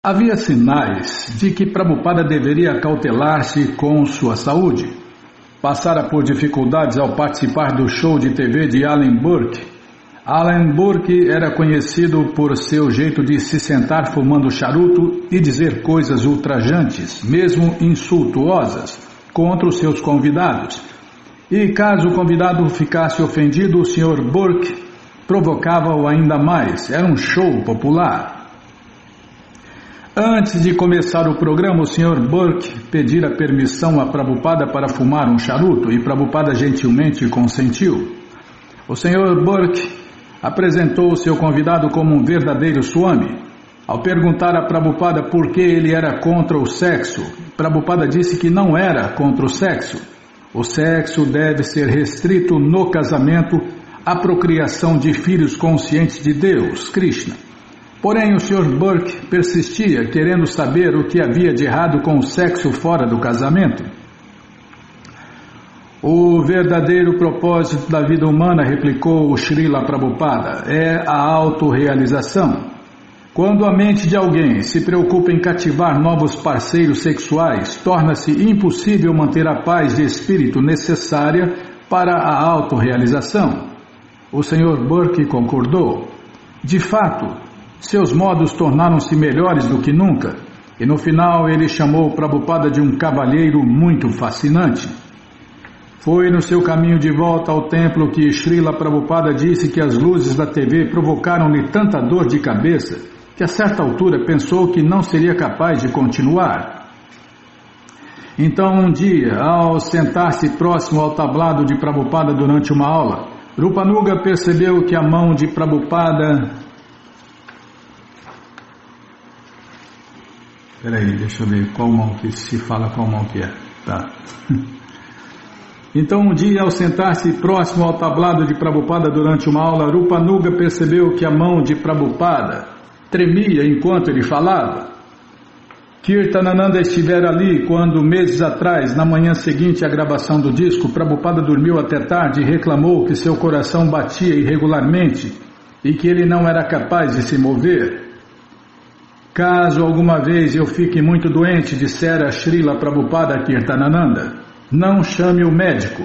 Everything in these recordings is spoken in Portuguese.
Havia sinais de que Prabhupada deveria cautelar-se com sua saúde. Passara por dificuldades ao participar do show de TV de Alan Burke. Alan Burke era conhecido por seu jeito de se sentar fumando charuto e dizer coisas ultrajantes, mesmo insultuosas, contra os seus convidados. E caso o convidado ficasse ofendido, o Sr. Burke provocava-o ainda mais. Era um show popular. Antes de começar o programa, o Sr. Burke pedira permissão a Prabhupada para fumar um charuto e Prabhupada gentilmente consentiu. O Sr. Burke apresentou o seu convidado como um verdadeiro Swami. Ao perguntar a Prabhupada por que ele era contra o sexo, Prabhupada disse que não era contra o sexo. O sexo deve ser restrito no casamento à procriação de filhos conscientes de Deus, Krishna. Porém, o Sr. Burke persistia, querendo saber o que havia de errado com o sexo fora do casamento. O verdadeiro propósito da vida humana, replicou o Srila Prabhupada, é a autorrealização. Quando a mente de alguém se preocupa em cativar novos parceiros sexuais, torna-se impossível manter a paz de espírito necessária para a autorrealização. O Sr. Burke concordou. De fato, seus modos tornaram-se melhores do que nunca, e no final ele chamou Prabhupada de um cavalheiro muito fascinante. Foi no seu caminho de volta ao templo que Srila Prabhupada disse que as luzes da TV provocaram-lhe tanta dor de cabeça que a certa altura pensou que não seria capaz de continuar. Então um dia, ao sentar-se próximo ao tablado de Prabhupada durante uma aula, Rupanuga percebeu que a mão de Prabhupada... Peraí, deixa eu ver qual mão que se fala, qual mão que é. Tá. Então um dia, ao sentar-se próximo ao tablado de Prabhupada durante uma aula, Rupanuga percebeu que a mão de Prabhupada tremia enquanto ele falava. Kirtanananda estivera ali quando, meses atrás, na manhã seguinte à gravação do disco, Prabhupada dormiu até tarde e reclamou que seu coração batia irregularmente e que ele não era capaz de se mover. Caso alguma vez eu fique muito doente, dissera Srila Prabhupada a Kirtanananda, não chame o médico,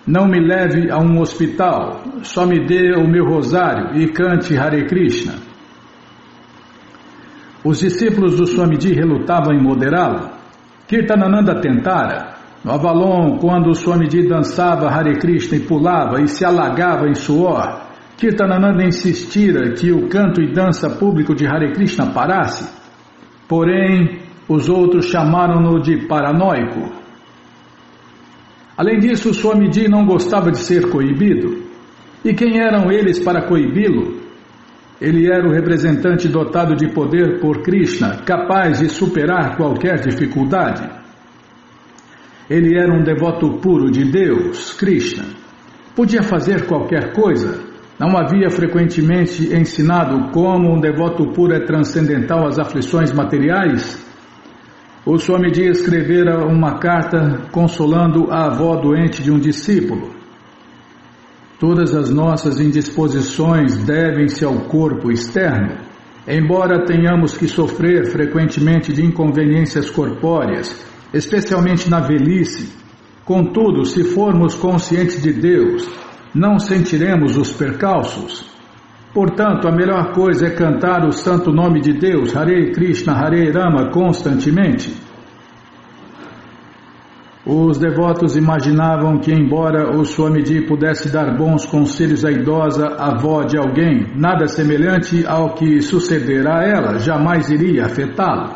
não me leve a um hospital, só me dê o meu rosário e cante Hare Krishna. Os discípulos do Swamiji relutavam em moderá-lo. Kirtanananda tentara. No Avalon, quando o Swamiji dançava Hare Krishna e pulava e se alagava em suor, Kirtanananda insistira que o canto e dança público de Hare Krishna parasse. Porém, os outros chamaram-no de paranoico. Além disso, o Swamiji não gostava de ser coibido. E quem eram eles para coibi-lo? Ele era o representante dotado de poder por Krishna, capaz de superar qualquer dificuldade. Ele era um devoto puro de Deus, Krishna. Podia fazer qualquer coisa. Não havia frequentemente ensinado como um devoto puro é transcendental às aflições materiais? O Swamiji escrevera uma carta consolando a avó doente de um discípulo. Todas as nossas indisposições devem-se ao corpo externo. Embora tenhamos que sofrer frequentemente de inconveniências corpóreas, especialmente na velhice, contudo, se formos conscientes de Deus, não sentiremos os percalços. Portanto, a melhor coisa é cantar o santo nome de Deus, Hare Krishna, Hare Rama, constantemente. Os devotos imaginavam que, embora o Swamiji pudesse dar bons conselhos à idosa avó de alguém, nada semelhante ao que sucedera a ela jamais iria afetá-lo.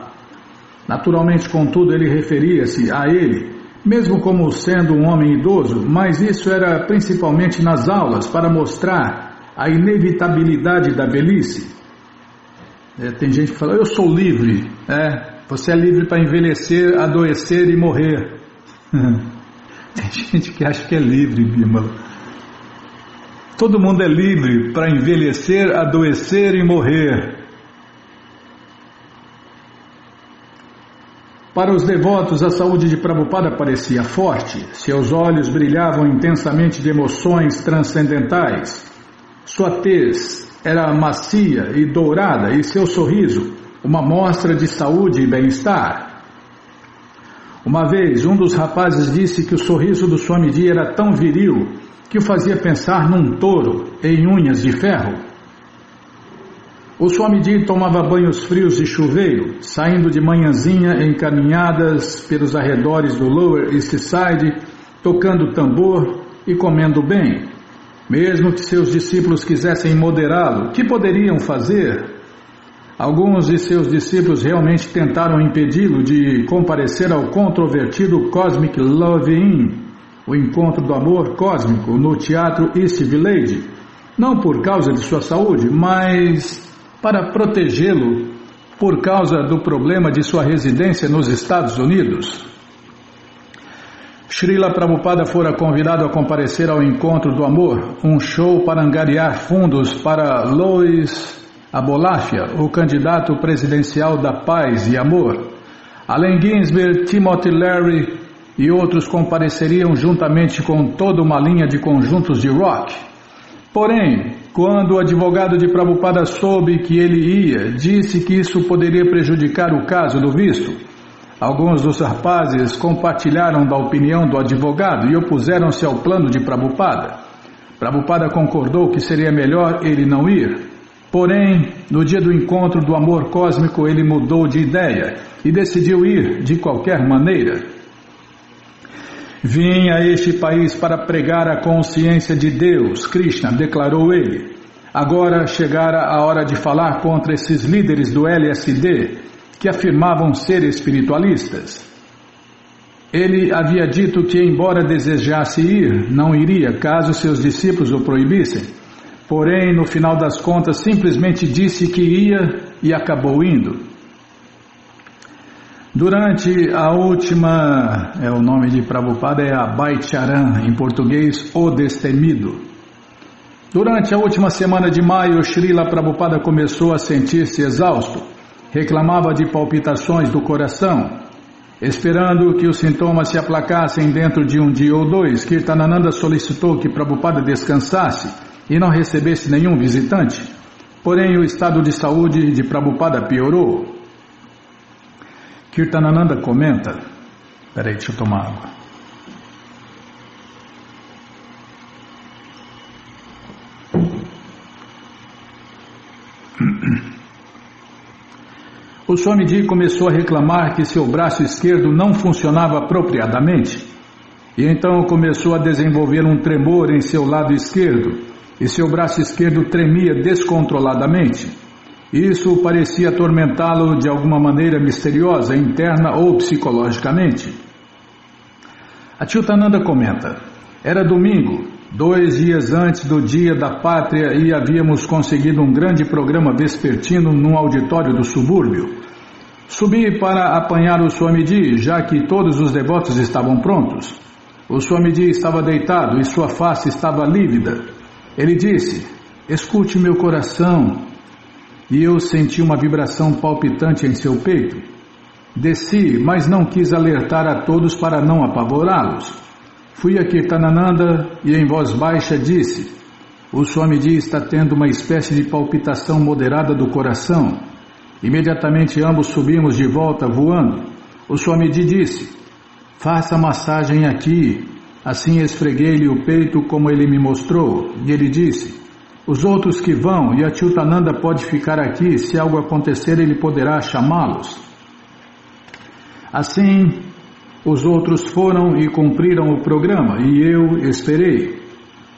Naturalmente, contudo, ele referia-se a ele, mesmo como sendo um homem idoso, mas isso era principalmente nas aulas para mostrar a inevitabilidade da velhice. Tem gente que fala, eu sou livre. Você é livre para envelhecer, adoecer e morrer. Tem gente que acha que é livre, Bimala. Todo mundo é livre para envelhecer, adoecer e morrer. Para os devotos, a saúde de Prabhupada parecia forte. Seus olhos brilhavam intensamente de emoções transcendentais. Sua tez era macia e dourada e seu sorriso uma mostra de saúde e bem-estar. Uma vez, um dos rapazes disse que o sorriso do Swamiji era tão viril que o fazia pensar num touro em unhas de ferro. O Swamiji tomava banhos frios de chuveiro, saindo de manhãzinha em caminhadas pelos arredores do Lower East Side, tocando tambor e comendo bem. Mesmo que seus discípulos quisessem moderá-lo, que poderiam fazer? Alguns de seus discípulos realmente tentaram impedi-lo de comparecer ao controvertido Cosmic Love Inn, o encontro do amor cósmico, no Teatro East Village, não por causa de sua saúde, mas para protegê-lo por causa do problema de sua residência nos Estados Unidos. Srila Prabhupada fora convidado a comparecer ao Encontro do Amor, um show para angariar fundos para Louis Abolafia, o candidato presidencial da Paz e Amor. Além Ginsberg, Timothy Leary e outros compareceriam juntamente com toda uma linha de conjuntos de rock. Porém, quando o advogado de Prabhupada soube que ele ia, disse que isso poderia prejudicar o caso do visto. Alguns dos rapazes compartilharam da opinião do advogado e opuseram-se ao plano de Prabhupada. Prabhupada concordou que seria melhor ele não ir. Porém, no dia do encontro do amor cósmico, ele mudou de ideia e decidiu ir de qualquer maneira. Vim a este país para pregar a consciência de Deus, Krishna, declarou ele. Agora chegara a hora de falar contra esses líderes do LSD que afirmavam ser espiritualistas. Ele havia dito que, embora desejasse ir, não iria caso seus discípulos o proibissem. Porém, no final das contas, simplesmente disse que ia e acabou indo. Durante a última, o nome de Prabhupada é Abhay Charan, em português, o Destemido. Durante a última semana de maio, Srila Prabhupada começou a sentir-se exausto, reclamava de palpitações do coração. Esperando que os sintomas se aplacassem dentro de um dia ou dois, Kirtanananda solicitou que Prabhupada descansasse e não recebesse nenhum visitante. Porém, o estado de saúde de Prabhupada piorou. Kirtanananda comenta... Peraí, deixa eu tomar água. O Swamiji começou a reclamar que seu braço esquerdo não funcionava apropriadamente. E então começou a desenvolver um tremor em seu lado esquerdo. E seu braço esquerdo tremia descontroladamente. Isso parecia atormentá-lo de alguma maneira misteriosa, interna ou psicologicamente. Achyutananda comenta: era domingo, 2 dias antes do Dia da Pátria, e havíamos conseguido um grande programa vespertino num auditório do subúrbio. Subi para apanhar o Swamiji, já que todos os devotos estavam prontos. O Swamiji estava deitado e sua face estava lívida. Ele disse: escute meu coração. E eu senti uma vibração palpitante em seu peito. Desci, mas não quis alertar a todos para não apavorá-los. Fui a Kirtanananda e em voz baixa disse: o Swamiji está tendo uma espécie de palpitação moderada do coração. Imediatamente ambos subimos de volta voando. O Swamiji disse: faça massagem aqui. Assim esfreguei-lhe o peito como ele me mostrou, e ele disse: os outros que vão, e Achyutananda pode ficar aqui, se algo acontecer ele poderá chamá-los. Assim, os outros foram e cumpriram o programa, e eu esperei.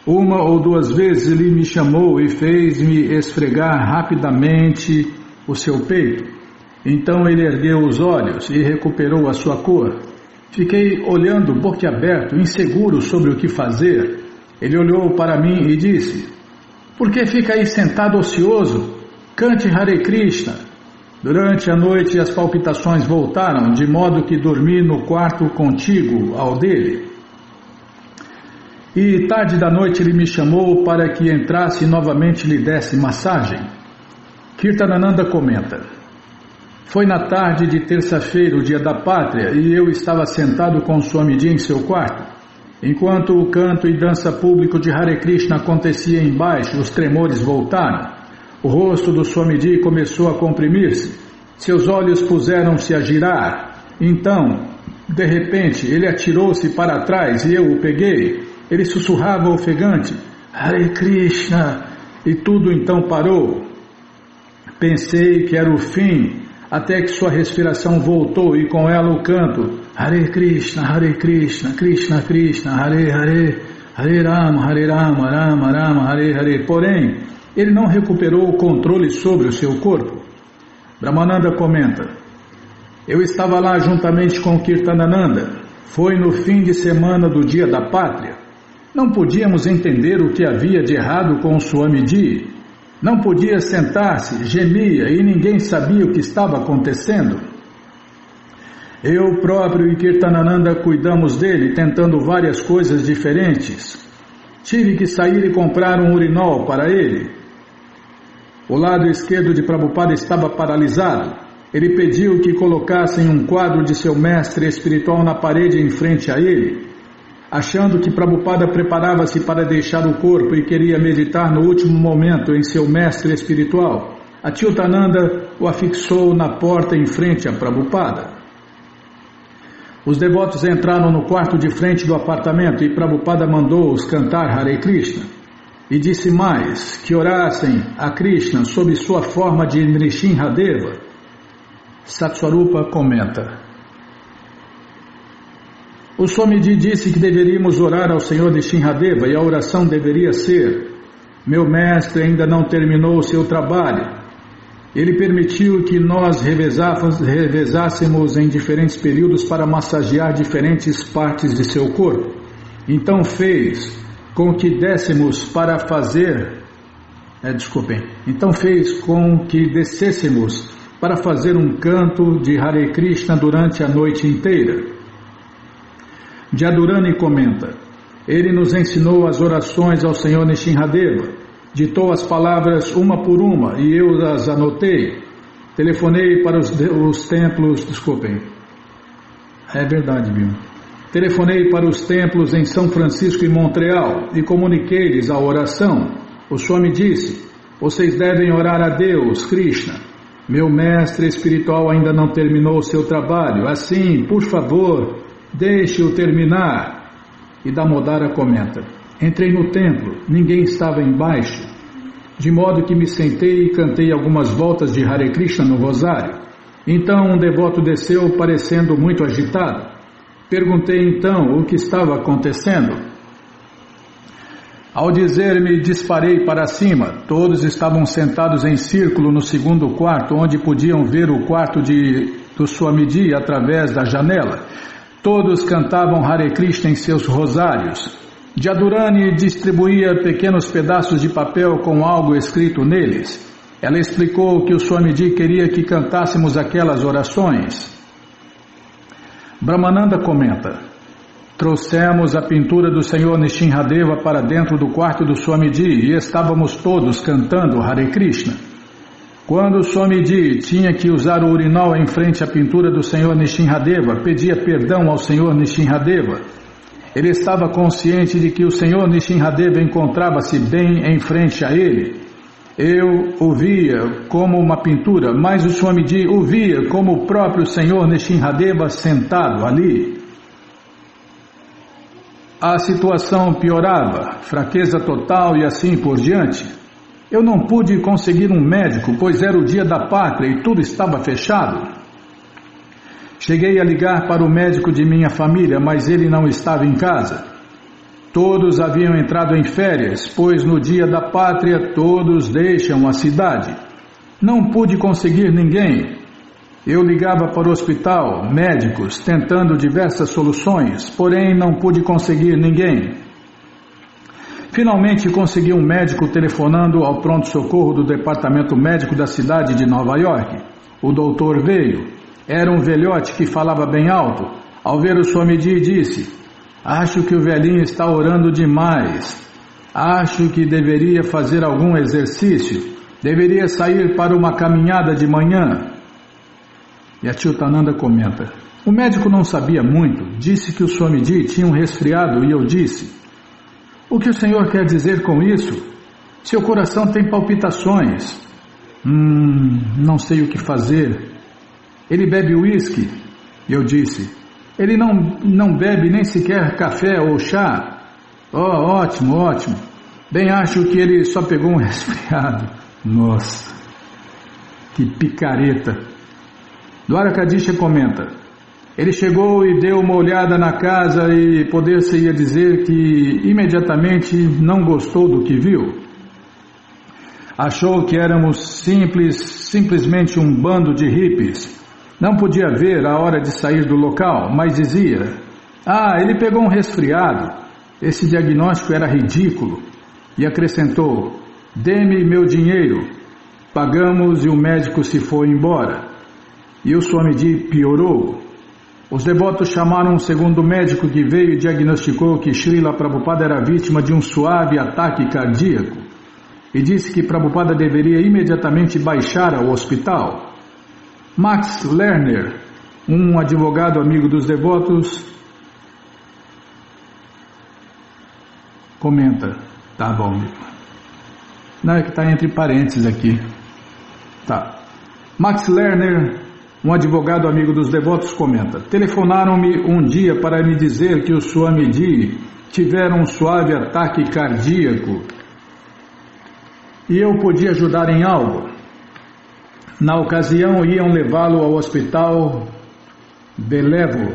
1 ou 2 vezes ele me chamou e fez-me esfregar rapidamente o seu peito. Então ele ergueu os olhos e recuperou a sua cor. Fiquei olhando boquiaberto, inseguro sobre o que fazer. Ele olhou para mim e disse: por que fica aí sentado ocioso? Cante Hare Krishna. Durante a noite as palpitações voltaram, de modo que dormi no quarto contíguo ao dele. E tarde da noite ele me chamou para que entrasse e novamente lhe desse massagem. Kirtanananda comenta: foi na tarde de terça-feira, o dia da pátria, e eu estava sentado com Swamiji em seu quarto. Enquanto o canto e dança público de Hare Krishna acontecia embaixo, os tremores voltaram. O rosto do Swamiji começou a comprimir-se. Seus olhos puseram-se a girar. Então, de repente, ele atirou-se para trás e eu o peguei. Ele sussurrava ofegante: Hare Krishna! E tudo então parou. Pensei que era o fim, até que sua respiração voltou e com ela o canto: Hare Krishna, Krishna Krishna, Hare Hare, Hare Rama, Rama Rama, Hare Hare. Porém, ele não recuperou o controle sobre o seu corpo. Brahmananda comenta: eu estava lá juntamente com Kirtanananda. Foi no fim de semana do Dia da Pátria. Não podíamos entender o que havia de errado com o Swamiji. Não podia sentar-se, gemia e ninguém sabia o que estava acontecendo. Eu próprio e Kirtanananda cuidamos dele, tentando várias coisas diferentes. Tive que sair e comprar um urinol para ele. O lado esquerdo de Prabhupada estava paralisado. Ele pediu que colocassem um quadro de seu mestre espiritual na parede em frente a ele. Achando que Prabhupada preparava-se para deixar o corpo e queria meditar no último momento em seu mestre espiritual, Achyutananda o afixou na porta em frente a Prabhupada. Os devotos entraram no quarto de frente do apartamento e Prabhupada mandou-os cantar Hare Krishna. E disse mais, que orassem a Krishna sob sua forma de Nrsimhadeva. Satswarupa comenta: o Swamiji disse que deveríamos orar ao Senhor Nrsimhadeva e a oração deveria ser: meu mestre ainda não terminou o seu trabalho. Ele permitiu que nós revezássemos em diferentes períodos para massagear diferentes partes de seu corpo. Então fez com que dessemos para fazer... Então fez com que descêssemos para fazer um canto de Hare Krishna durante a noite inteira. Jadurani comenta: ele nos ensinou as orações ao Senhor Nrsimhadeva, ditou as palavras uma por uma e eu as anotei. Telefonei para os templos, Telefonei para os templos em São Francisco e Montreal e comuniquei-lhes a oração. O Swami disse: vocês devem orar a Deus, Krishna. Meu mestre espiritual ainda não terminou o seu trabalho, assim, por favor, deixe-o terminar. E Damodara comenta: entrei no templo, ninguém estava embaixo, de modo que me sentei e cantei algumas voltas de Hare Krishna no rosário. Então um devoto desceu parecendo muito agitado. Perguntei então o que estava acontecendo. Ao dizer-me, disparei para cima. Todos estavam sentados em círculo no segundo quarto, onde podiam ver o quarto do Swamiji através da janela. Todos cantavam Hare Krishna em seus rosários. Jadurani distribuía pequenos pedaços de papel com algo escrito neles. Ela explicou que o Swamiji queria que cantássemos aquelas orações. Brahmananda comenta: trouxemos a pintura do Senhor Nrsimhadeva para dentro do quarto do Swamiji e estávamos todos cantando Hare Krishna. Quando o Swamiji tinha que usar o urinol em frente à pintura do Senhor Nrsimhadeva, pedia perdão ao Senhor Nrsimhadeva. Ele estava consciente de que o Senhor Nrsimhadeva encontrava-se bem em frente a ele. Eu o via como uma pintura, mas o Swamiji o via como o próprio Senhor Nrsimhadeva sentado ali. A situação piorava, fraqueza total e assim por diante. Eu não pude conseguir um médico, pois era o dia da pátria e tudo estava fechado. Cheguei a ligar para o médico de minha família, mas ele não estava em casa. Todos haviam entrado em férias, pois no dia da pátria todos deixam a cidade. Não pude conseguir ninguém. Eu ligava para o hospital, médicos, tentando diversas soluções, porém não pude conseguir ninguém. Finalmente consegui um médico telefonando ao pronto-socorro do departamento médico da cidade de Nova York. O doutor veio. Era um velhote que falava bem alto. Ao ver o Swamiji disse: acho que o velhinho está orando demais. Acho que deveria fazer algum exercício. Deveria sair para uma caminhada de manhã. E Achyutananda comenta: o médico não sabia muito. Disse que o Swamiji tinha um resfriado e eu disse: o que o senhor quer dizer com isso? Seu coração tem palpitações. Não sei o que fazer. ele bebe uísque? Eu disse: ele não bebe nem sequer café ou chá. Oh, ótimo, ótimo. Bem, acho que ele só pegou um resfriado. Nossa, que picareta. Dwarakadisha comenta: ele chegou e deu uma olhada na casa e poder-se-ia dizer que imediatamente não gostou do que viu. Achou que éramos simplesmente um bando de hippies. Não podia ver a hora de sair do local, mas dizia: ah, ele pegou um resfriado. Esse diagnóstico era ridículo. E acrescentou: dê-me meu dinheiro. Pagamos e o médico se foi embora. E o Swamiji piorou. Os devotos chamaram um segundo médico que veio e diagnosticou que Srila Prabhupada era vítima de um suave ataque cardíaco e disse que Prabhupada deveria imediatamente baixar ao hospital. Max Lerner, um advogado amigo dos devotos, comenta: tá bom, não, é que está entre parênteses aqui. Tá. Max Lerner, um advogado amigo dos devotos, comenta: telefonaram-me um dia para me dizer que o Swamiji tivera um suave ataque cardíaco e eu podia ajudar em algo. Na ocasião iam levá-lo ao hospital Belevo,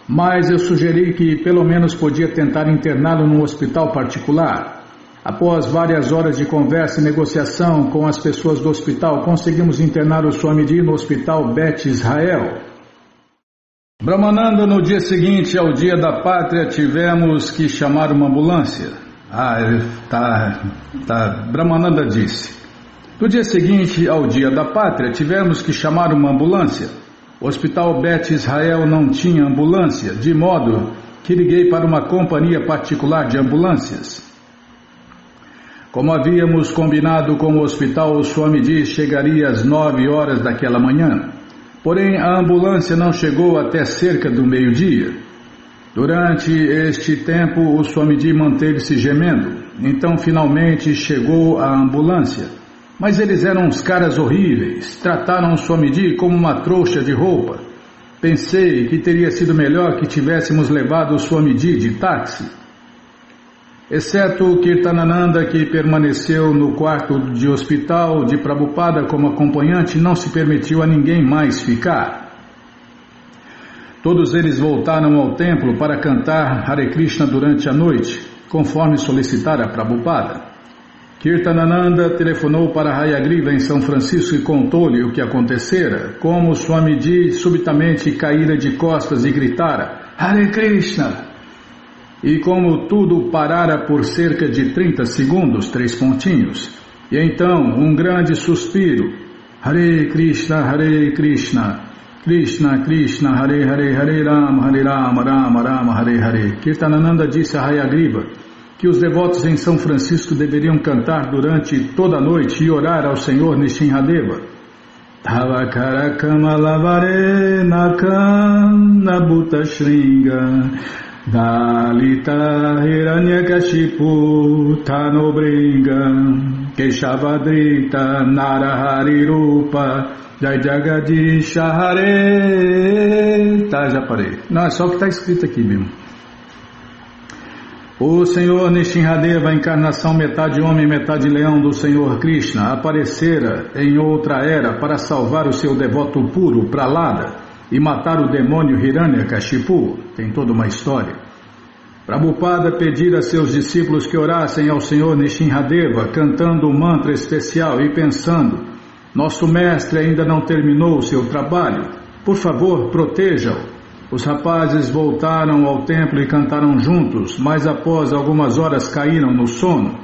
mas eu sugeri que pelo menos podia tentar interná-lo num hospital particular. Após várias horas de conversa e negociação com as pessoas do hospital, conseguimos internar o Swamiji no hospital Bet Israel. Brahmananda, no dia seguinte ao dia da pátria, tivemos que chamar uma ambulância. Brahmananda disse: no dia seguinte ao dia da pátria, tivemos que chamar uma ambulância. O hospital Bet Israel não tinha ambulância, de modo que liguei para uma companhia particular de ambulâncias. Como havíamos combinado com o hospital, o Swamiji chegaria às 9 horas daquela manhã. Porém, a ambulância não chegou até cerca do meio-dia. Durante este tempo, o Swamiji manteve-se gemendo. Então, finalmente, chegou a ambulância. Mas eles eram uns caras horríveis. Trataram o Swamiji como uma trouxa de roupa. Pensei que teria sido melhor que tivéssemos levado o Swamiji de táxi. Exceto o Kirtanananda, que permaneceu no quarto de hospital de Prabhupada como acompanhante, não se permitiu a ninguém mais ficar. Todos eles voltaram ao templo para cantar Hare Krishna durante a noite, conforme solicitara Prabhupada. Kirtanananda telefonou para Hayagriva em São Francisco e contou-lhe o que acontecera, como o Swamiji subitamente caíra de costas e gritara Hare Krishna, e como tudo parara por cerca de 30 segundos, 3 pontinhos, e então um grande suspiro, Hare Krishna, Krishna Krishna, Hare Hare, Hare Rama, Rama Rama, Hare Hare. Kirtanananda disse a Hayagriva que os devotos em São Francisco deveriam cantar durante toda a noite e orar ao Senhor Nishinradeva. Tavakara Kamalavare Nakam Nabuta Shringa Dalita Hiranyakashipu Tanobringa Keshavadrita Narahari Rupa Jai Jagadisha Hare. Tá, já parei. Não, é só o que está escrito aqui mesmo. O Senhor Nishinradeva, a encarnação metade homem, metade leão do Senhor Krishna, aparecera em outra era para salvar o seu devoto puro, Pralada, e matar o demônio Hiranyakashipu. Tem toda uma história. Prabhupada pedira a seus discípulos que orassem ao Senhor Nishinradeva, cantando um mantra especial e pensando: nosso mestre ainda não terminou o seu trabalho, por favor, proteja-o. Os rapazes voltaram ao templo e cantaram juntos, mas após algumas horas caíram no sono.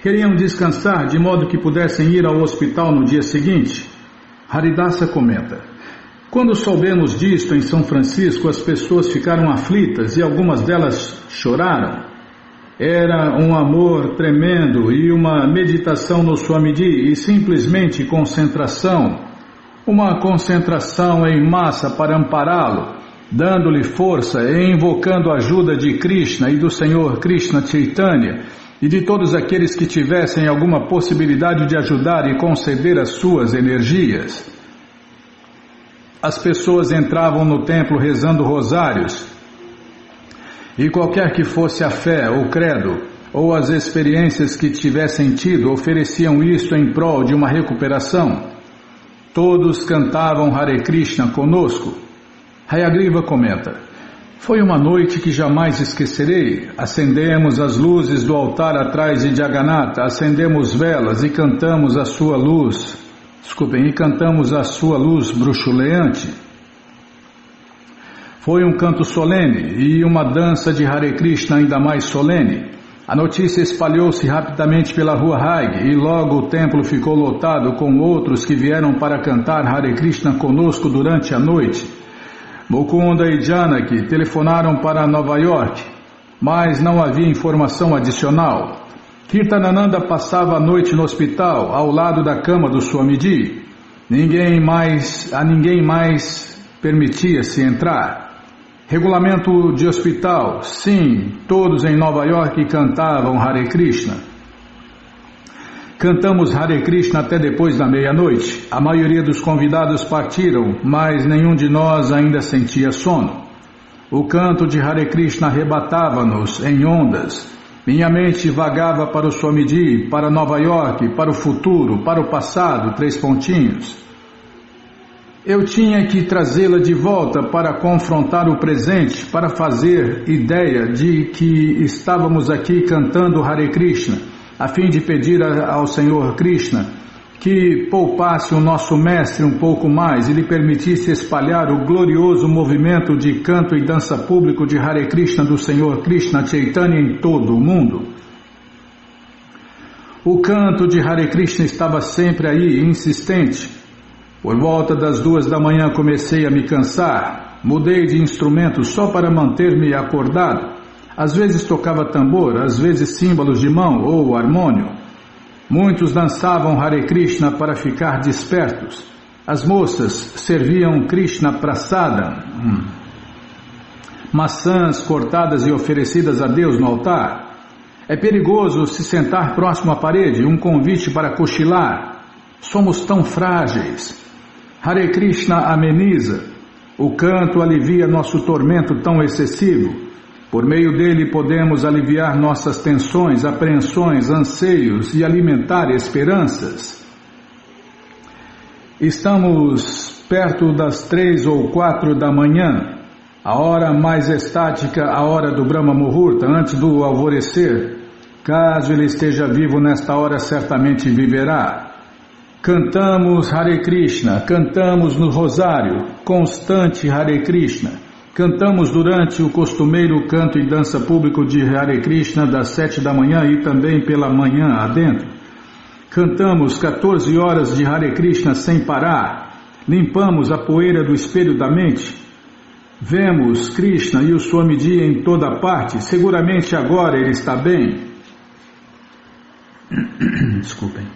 Queriam descansar de modo que pudessem ir ao hospital no dia seguinte. Haridasa comenta: quando soubemos disto em São Francisco, as pessoas ficaram aflitas e algumas delas choraram. Era um amor tremendo e uma meditação no Swamiji e simplesmente concentração. Uma concentração em massa para ampará-lo, dando-lhe força e invocando a ajuda de Krishna e do Senhor Krishna Chaitanya e de todos aqueles que tivessem alguma possibilidade de ajudar e conceder as suas energias. as pessoas entravam no templo rezando rosários, e qualquer que fosse a fé, o credo, ou as experiências que tivessem tido, ofereciam isto em prol de uma recuperação. Todos cantavam Hare Krishna conosco. Hayagriva comenta: foi uma noite que jamais esquecerei. Acendemos as luzes do altar atrás de Jagannatha, acendemos velas e cantamos a sua luz. E cantamos a sua luz bruxuleante. Foi um canto solene e uma dança de Hare Krishna ainda mais solene. A notícia espalhou-se rapidamente pela rua Haig e logo o templo ficou lotado com outros que vieram para cantar Hare Krishna conosco durante a noite. Mukunda e Janaki telefonaram para Nova York, mas não havia informação adicional. Kirtanananda passava a noite no hospital, ao lado da cama do Swamiji. Ninguém mais permitia-se entrar. Regulamento de hospital, sim, todos em Nova York cantavam Hare Krishna. Cantamos Hare Krishna até depois da meia-noite. A maioria dos convidados partiram, mas nenhum de nós ainda sentia sono. O canto de Hare Krishna arrebatava-nos em ondas. Minha mente vagava para o Swamiji, para Nova York, para o futuro, para o passado, 3 pontinhos. Eu tinha que trazê-la de volta para confrontar o presente, para fazer ideia de que estávamos aqui cantando Hare Krishna, a fim de pedir ao Senhor Krishna que poupasse o nosso mestre um pouco mais e lhe permitisse espalhar o glorioso movimento de canto e dança público de Hare Krishna do Senhor Krishna Chaitanya em todo o mundo. O canto de Hare Krishna estava sempre aí, insistente. Por volta das 2 da manhã comecei a me cansar. Mudei de instrumento só para manter-me acordado. Às vezes tocava tambor, às vezes símbolos de mão ou harmônio. Muitos dançavam Hare Krishna para ficar despertos. As moças serviam Krishna Prasada, maçãs cortadas e oferecidas a Deus no altar. É perigoso se sentar próximo à parede, um convite para cochilar. Somos tão frágeis. Hare Krishna ameniza. O canto alivia nosso tormento tão excessivo. Por meio dele podemos aliviar nossas tensões, apreensões, anseios e alimentar esperanças. Estamos perto das 3 ou 4 da manhã, a hora mais estática, a hora do Brahma Muhurta, antes do alvorecer. Caso ele esteja vivo nesta hora, certamente viverá. Cantamos Hare Krishna, cantamos no rosário, constante Hare Krishna. Cantamos durante o costumeiro canto e dança público de Hare Krishna das 7 da manhã e também pela manhã adentro. Cantamos 14 horas de Hare Krishna sem parar. Limpamos a poeira do espelho da mente. Vemos Krishna e o Swamiji em toda parte. Seguramente agora ele está bem. Desculpem.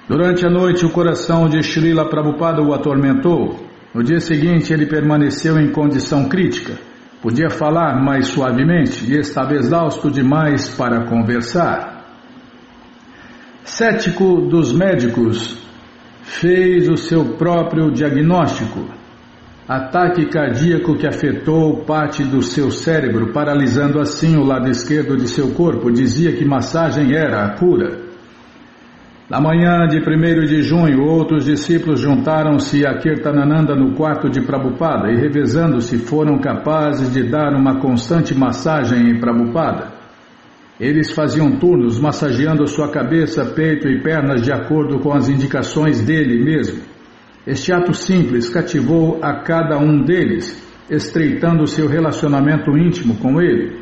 Durante a noite o coração de Srila Prabhupada o atormentou. No dia seguinte ele permaneceu em condição crítica. Podia falar mais suavemente e estava exausto demais para conversar. Cético dos médicos, fez o seu próprio diagnóstico. Ataque cardíaco que afetou parte do seu cérebro, paralisando assim o lado esquerdo de seu corpo. Dizia que massagem era a cura. Na manhã de 1º de junho, outros discípulos juntaram-se a Kirtanananda no quarto de Prabhupada e, revezando-se, foram capazes de dar uma constante massagem em Prabhupada. Eles faziam turnos, massageando sua cabeça, peito e pernas de acordo com as indicações dele mesmo. Este ato simples cativou a cada um deles, estreitando seu relacionamento íntimo com ele.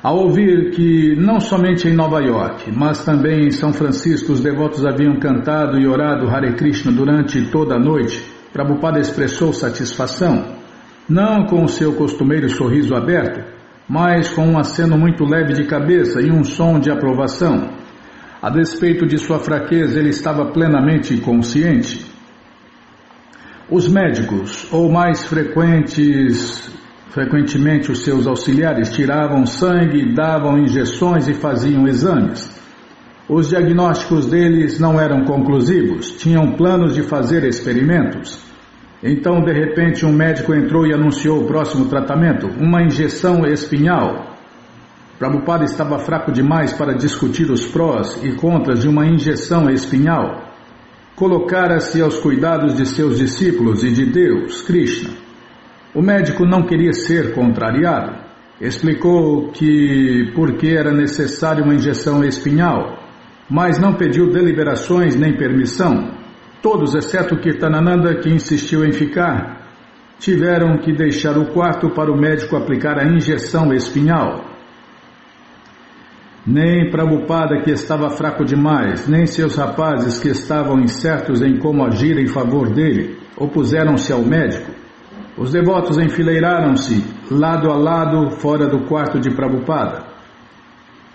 Ao ouvir que não somente em Nova York, mas também em São Francisco os devotos haviam cantado e orado Hare Krishna durante toda a noite, Prabhupada expressou satisfação, não com o seu costumeiro sorriso aberto, mas com um aceno muito leve de cabeça e um som de aprovação. A despeito de sua fraqueza, ele estava plenamente consciente. Os médicos, ou mais frequentemente os seus auxiliares, tiravam sangue, davam injeções e faziam exames. Os diagnósticos deles não eram conclusivos, tinham planos de fazer experimentos. Então, de repente, um médico entrou e anunciou o próximo tratamento, uma injeção espinhal. Prabhupada estava fraco demais para discutir os prós e contras de uma injeção espinhal. Colocara-se aos cuidados de seus discípulos e de Deus, Krishna. O médico não queria ser contrariado. Explicou que porque era necessária uma injeção espinhal, mas não pediu deliberações nem permissão. Todos, exceto Kirtanananda, que insistiu em ficar, tiveram que deixar o quarto para o médico aplicar a injeção espinhal. Nem Prabhupada, que estava fraco demais, nem seus rapazes, que estavam incertos em como agir em favor dele, opuseram-se ao médico. Os devotos enfileiraram-se, lado a lado, fora do quarto de Prabhupada.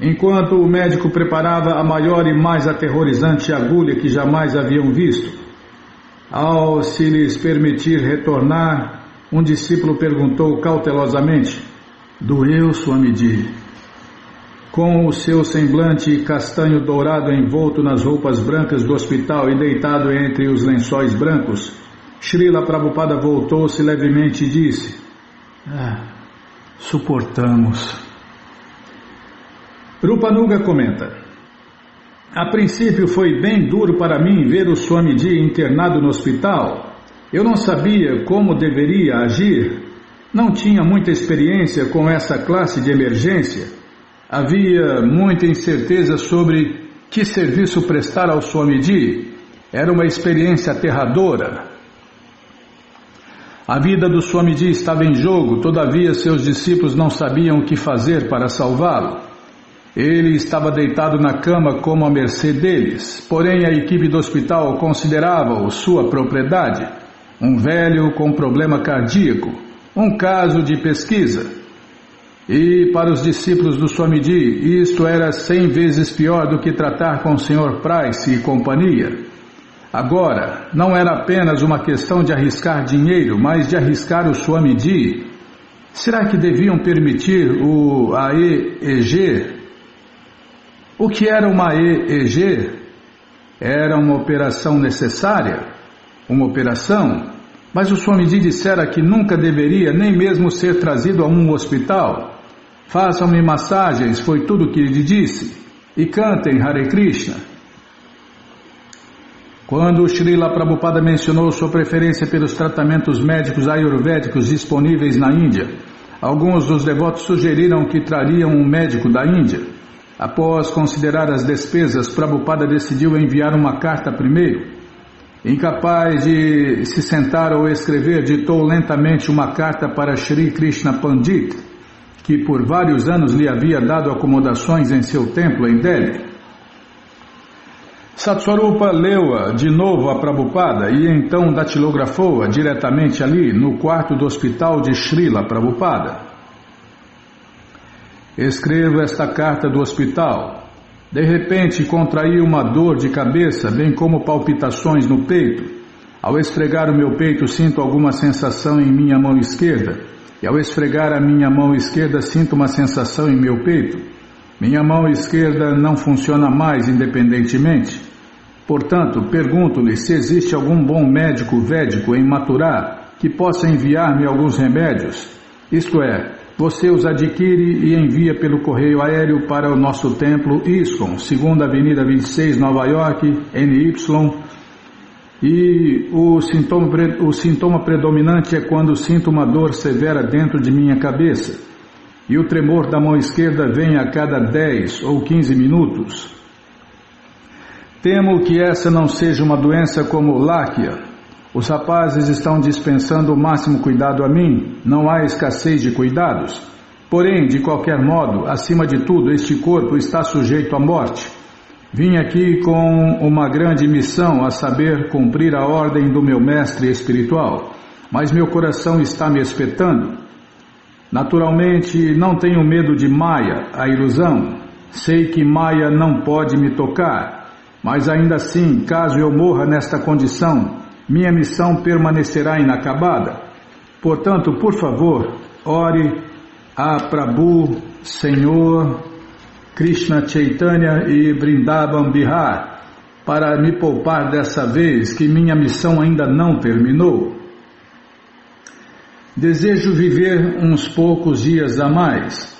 Enquanto o médico preparava a maior e mais aterrorizante agulha que jamais haviam visto. Ao se lhes permitir retornar, um discípulo perguntou cautelosamente: "Doeu, Swamiji?" Com o seu semblante castanho dourado envolto nas roupas brancas do hospital e deitado entre os lençóis brancos, Srila Prabhupada voltou-se levemente e disse: "Suportamos." Rupanuga comenta: "A princípio foi bem duro para mim ver o Swamiji internado no hospital. Eu não sabia como deveria agir. Não tinha muita experiência com essa classe de emergência. Havia muita incerteza sobre que serviço prestar ao Swamiji. Era uma experiência aterradora. A vida do Swamiji estava em jogo, todavia seus discípulos não sabiam o que fazer para salvá-lo. Ele estava deitado na cama como à mercê deles, porém a equipe do hospital considerava-o sua propriedade, um velho com problema cardíaco, um caso de pesquisa. E para os discípulos do Swamiji, isto era 100 vezes pior do que tratar com o Sr. Price e companhia. Agora, não era apenas uma questão de arriscar dinheiro, mas de arriscar o Swamiji. Será que deviam permitir o AEEG? O que era uma AEEG? Era uma operação necessária? Uma operação? Mas o Swamiji dissera que nunca deveria nem mesmo ser trazido a um hospital. Façam-me massagens, foi tudo o que ele disse. E cantem Hare Krishna. Quando Srila Prabhupada mencionou sua preferência pelos tratamentos médicos ayurvédicos disponíveis na Índia, alguns dos devotos sugeriram que trariam um médico da Índia. Após considerar as despesas, Prabhupada decidiu enviar uma carta primeiro. Incapaz de se sentar ou escrever, ditou lentamente uma carta para Shri Krishna Pandit, que por vários anos lhe havia dado acomodações em seu templo em Delhi. Satswarupa leu-a de novo a Prabhupada e então datilografou-a diretamente ali, no quarto do hospital de Srila Prabhupada. Escrevo esta carta do hospital. De repente contraí uma dor de cabeça, bem como palpitações no peito. Ao esfregar o meu peito, sinto alguma sensação em minha mão esquerda. E ao esfregar a minha mão esquerda, sinto uma sensação em meu peito. Minha mão esquerda não funciona mais independentemente. Portanto, pergunto-lhe se existe algum bom médico védico em Mathura que possa enviar-me alguns remédios. Isto é, você os adquire e envia pelo correio aéreo para o nosso templo ISKCON, 2ª Avenida 26, Nova York, NY. E o sintoma predominante é quando sinto uma dor severa dentro de minha cabeça. E o tremor da mão esquerda vem a cada 10 ou 15 minutos. Temo que essa não seja uma doença como Láquia. Os rapazes estão dispensando o máximo cuidado a mim, não há escassez de cuidados. Porém, de qualquer modo, acima de tudo, este corpo está sujeito à morte. Vim aqui com uma grande missão, a saber, cumprir a ordem do meu mestre espiritual, mas meu coração está me espetando. Naturalmente, não tenho medo de Maya, a ilusão. Sei que Maya não pode me tocar, mas ainda assim, caso eu morra nesta condição, minha missão permanecerá inacabada. Portanto, por favor, ore a Prabhu, Senhor, Krishna Chaitanya e Vrindavan Bihar, para me poupar dessa vez que minha missão ainda não terminou. Desejo viver uns poucos dias a mais.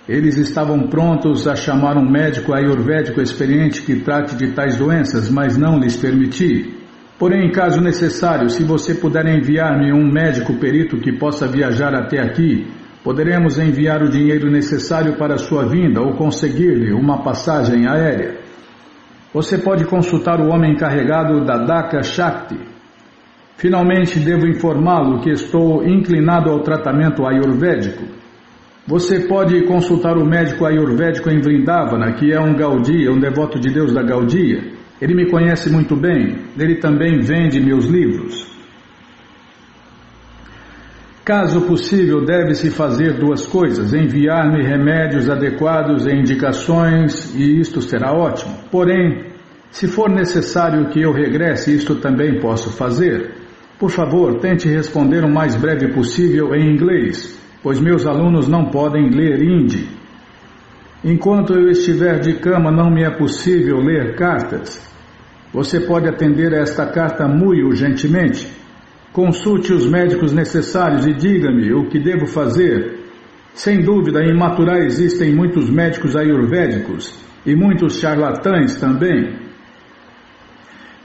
Eles estavam prontos a chamar um médico ayurvédico experiente que trate de tais doenças, mas não lhes permiti. Porém, em caso necessário, se você puder enviar-me um médico perito que possa viajar até aqui, poderemos enviar o dinheiro necessário para a sua vinda ou conseguir-lhe uma passagem aérea. Você pode consultar o homem encarregado da Daka Shakti. Finalmente, devo informá-lo que estou inclinado ao tratamento ayurvédico. Você pode consultar o médico ayurvédico em Vrindavana, que é um Gaudiya, um devoto de Deus da Gaudiya. Ele me conhece muito bem, ele também vende meus livros. Caso possível, deve-se fazer duas coisas: enviar-me remédios adequados e indicações, e isto será ótimo. Porém, se for necessário que eu regresse, isto também posso fazer. Por favor, tente responder o mais breve possível em inglês, pois meus alunos não podem ler hindi. Enquanto eu estiver de cama, não me é possível ler cartas. Você pode atender a esta carta muito urgentemente. Consulte os médicos necessários e diga-me o que devo fazer. Sem dúvida, em Mathura existem muitos médicos ayurvédicos e muitos charlatães também.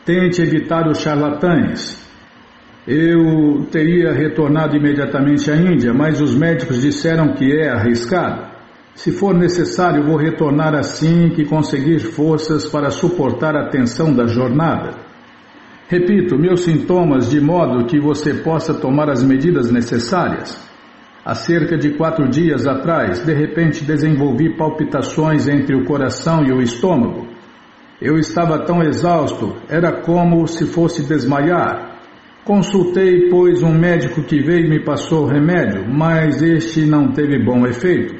Tente evitar os charlatães. Eu teria retornado imediatamente à Índia, mas os médicos disseram que é arriscado. Se for necessário, vou retornar assim que conseguir forças para suportar a tensão da jornada. Repito, meus sintomas de modo que você possa tomar as medidas necessárias. Há cerca de 4 dias atrás, de repente desenvolvi palpitações entre o coração e o estômago. Eu estava tão exausto, era como se fosse desmaiar. Consultei, pois, um médico que veio e me passou remédio, mas este não teve bom efeito.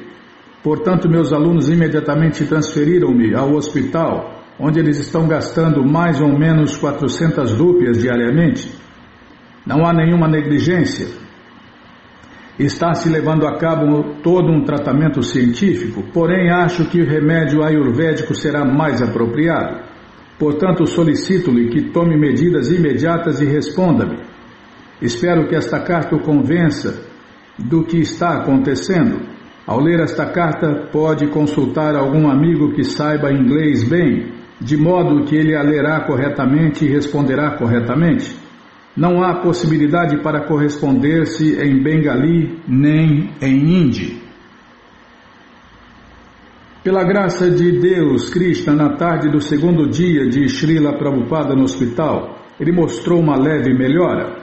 Portanto, meus alunos imediatamente transferiram-me ao hospital, onde eles estão gastando mais ou menos 400 rúpias diariamente. Não há nenhuma negligência. Está se levando a cabo todo um tratamento científico, porém acho que o remédio ayurvédico será mais apropriado. Portanto, solicito-lhe que tome medidas imediatas e responda-me. Espero que esta carta o convença do que está acontecendo. Ao ler esta carta, pode consultar algum amigo que saiba inglês bem, de modo que ele a lerá corretamente e responderá corretamente. Não há possibilidade para corresponder-se em bengali nem em hindi. Pela graça de Deus, Krishna, na tarde do 2º dia de Srila Prabhupada no hospital, ele mostrou uma leve melhora.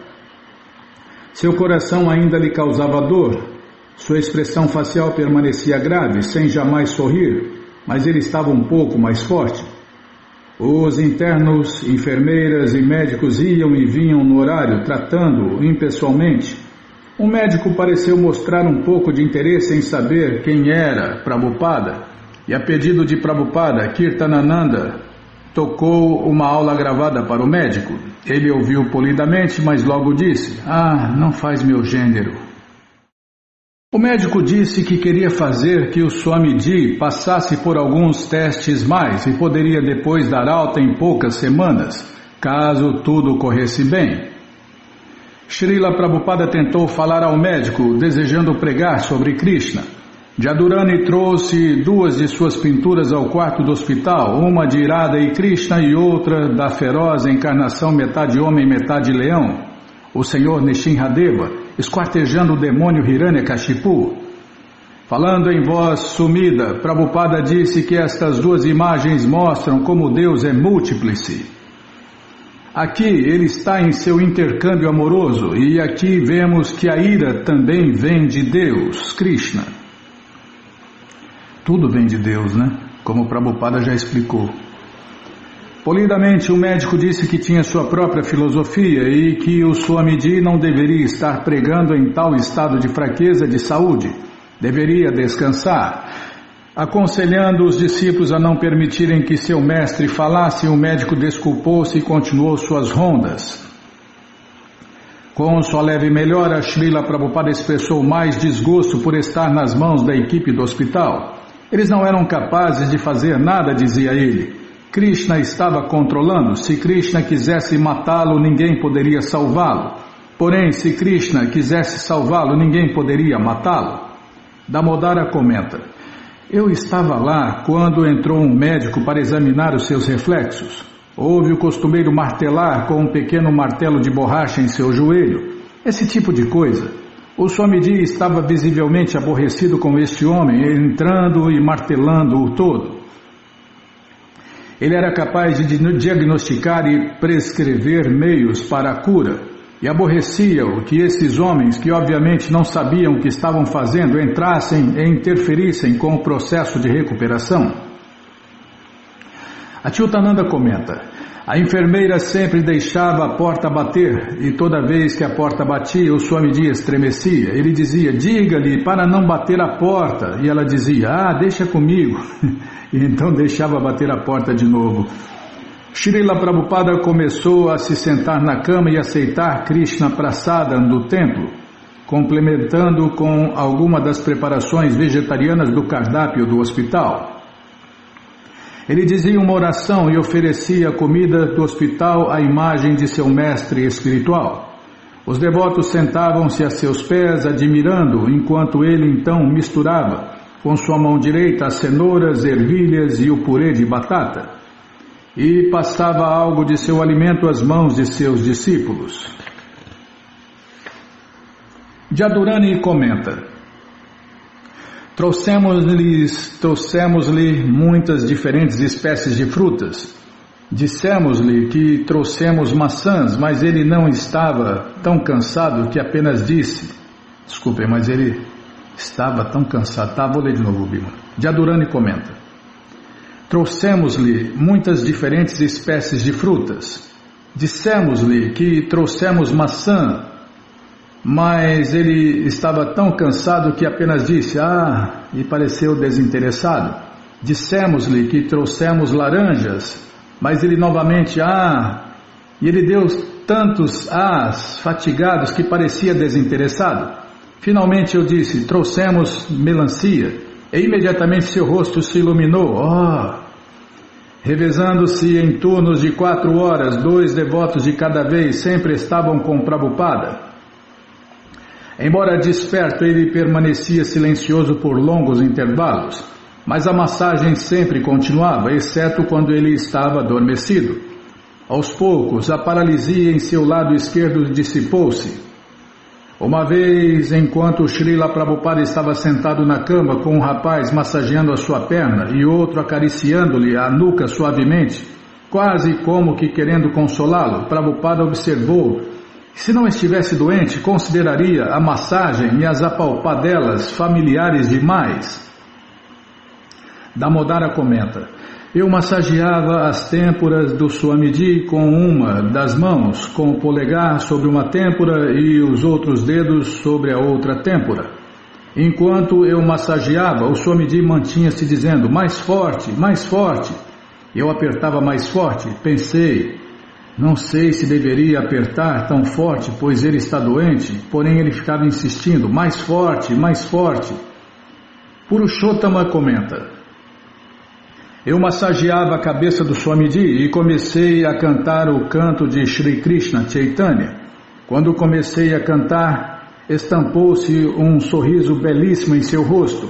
Seu coração ainda lhe causava dor, sua expressão facial permanecia grave, sem jamais sorrir, mas ele estava um pouco mais forte. Os internos, enfermeiras e médicos iam e vinham no horário, tratando-o impessoalmente. O médico pareceu mostrar um pouco de interesse em saber quem era Prabhupada, e a pedido de Prabhupada, Kirtanananda tocou uma aula gravada para o médico. Ele ouviu polidamente, mas logo disse: não faz meu gênero. O médico disse que queria fazer que o Swamiji passasse por alguns testes mais e poderia depois dar alta em poucas semanas, caso tudo corresse bem. Srila Prabhupada tentou falar ao médico, desejando pregar sobre Krishna. Jadurani trouxe 2 de suas pinturas ao quarto do hospital, uma de Radha e Krishna e outra da feroz encarnação metade homem, metade leão, o Senhor Nishinradeva, esquartejando o demônio Hiranyakashipu. Falando em voz sumida, Prabhupada disse que estas 2 imagens mostram como Deus é múltiplice. Aqui ele está em seu intercâmbio amoroso, e aqui vemos que a ira também vem de Deus, Krishna. Tudo vem de Deus, né? Como o Prabhupada já explicou. Polidamente, o médico disse que tinha sua própria filosofia e que o Swamiji não deveria estar pregando em tal estado de fraqueza de saúde. Deveria descansar. Aconselhando os discípulos a não permitirem que seu mestre falasse, o médico desculpou-se e continuou suas rondas. Com sua leve melhora, Srila Prabhupada expressou mais desgosto por estar nas mãos da equipe do hospital. Eles não eram capazes de fazer nada, dizia ele. Krishna estava controlando. Se Krishna quisesse matá-lo, ninguém poderia salvá-lo. Porém, se Krishna quisesse salvá-lo, ninguém poderia matá-lo. Damodara comenta: eu estava lá quando entrou um médico para examinar os seus reflexos. Houve o costumeiro martelar com um pequeno martelo de borracha em seu joelho. Esse tipo de coisa. O Swamiji estava visivelmente aborrecido com este homem, entrando e martelando-o todo. Ele era capaz de diagnosticar e prescrever meios para a cura, e aborrecia-o que esses homens, que obviamente não sabiam o que estavam fazendo, entrassem e interferissem com o processo de recuperação. Achyutananda comenta: a enfermeira sempre deixava a porta bater, e toda vez que a porta batia, o Swamiji estremecia. Ele dizia: diga-lhe para não bater a porta. E ela dizia: deixa comigo. E então deixava bater a porta de novo. Srila Prabhupada começou a se sentar na cama e aceitar Krishna Prasadam do templo, complementando com alguma das preparações vegetarianas do cardápio do hospital. Ele dizia uma oração e oferecia a comida do hospital à imagem de seu mestre espiritual. Os devotos sentavam-se a seus pés, admirando, enquanto ele então misturava com sua mão direita as cenouras, ervilhas e o purê de batata, e passava algo de seu alimento às mãos de seus discípulos. Jadurani comenta: Trouxemos-lhe muitas diferentes espécies de frutas. Dissemos-lhe que trouxemos maçãs, mas ele não estava tão cansado que apenas disse... Desculpem, mas ele estava tão cansado. Vou ler de novo, Bima. Jadurani comenta: trouxemos-lhe muitas diferentes espécies de frutas. Dissemos-lhe que trouxemos maçã, mas ele estava tão cansado que apenas disse e pareceu desinteressado. Dissemos-lhe que trouxemos laranjas, mas ele novamente e ele deu tantos fatigados que parecia desinteressado. Finalmente eu disse: trouxemos melancia, e imediatamente seu rosto se iluminou. Revezando-se em turnos de 4 horas, 2 devotos de cada vez sempre estavam com Prabhupada. Embora desperto, ele permanecia silencioso por longos intervalos, mas a massagem sempre continuava, exceto quando ele estava adormecido. Aos poucos, a paralisia em seu lado esquerdo dissipou-se. Uma vez, enquanto Srila Prabhupada estava sentado na cama com um rapaz massageando a sua perna e outro acariciando-lhe a nuca suavemente, quase como que querendo consolá-lo, Prabhupada observou: se não estivesse doente, consideraria a massagem e as apalpadelas familiares demais. Damodara comenta: eu massageava as têmporas do Swamiji com uma das mãos, com o polegar sobre uma têmpora e os outros dedos sobre a outra têmpora. Enquanto eu massageava, o Swamiji mantinha-se dizendo: mais forte, mais forte. Eu apertava mais forte. Pensei: não sei se deveria apertar tão forte, pois ele está doente, porém ele ficava insistindo: mais forte, mais forte. Purushottama comenta: eu massageava a cabeça do Swamiji e comecei a cantar o canto de Shri Krishna Chaitanya. Quando comecei a cantar, estampou-se um sorriso belíssimo em seu rosto.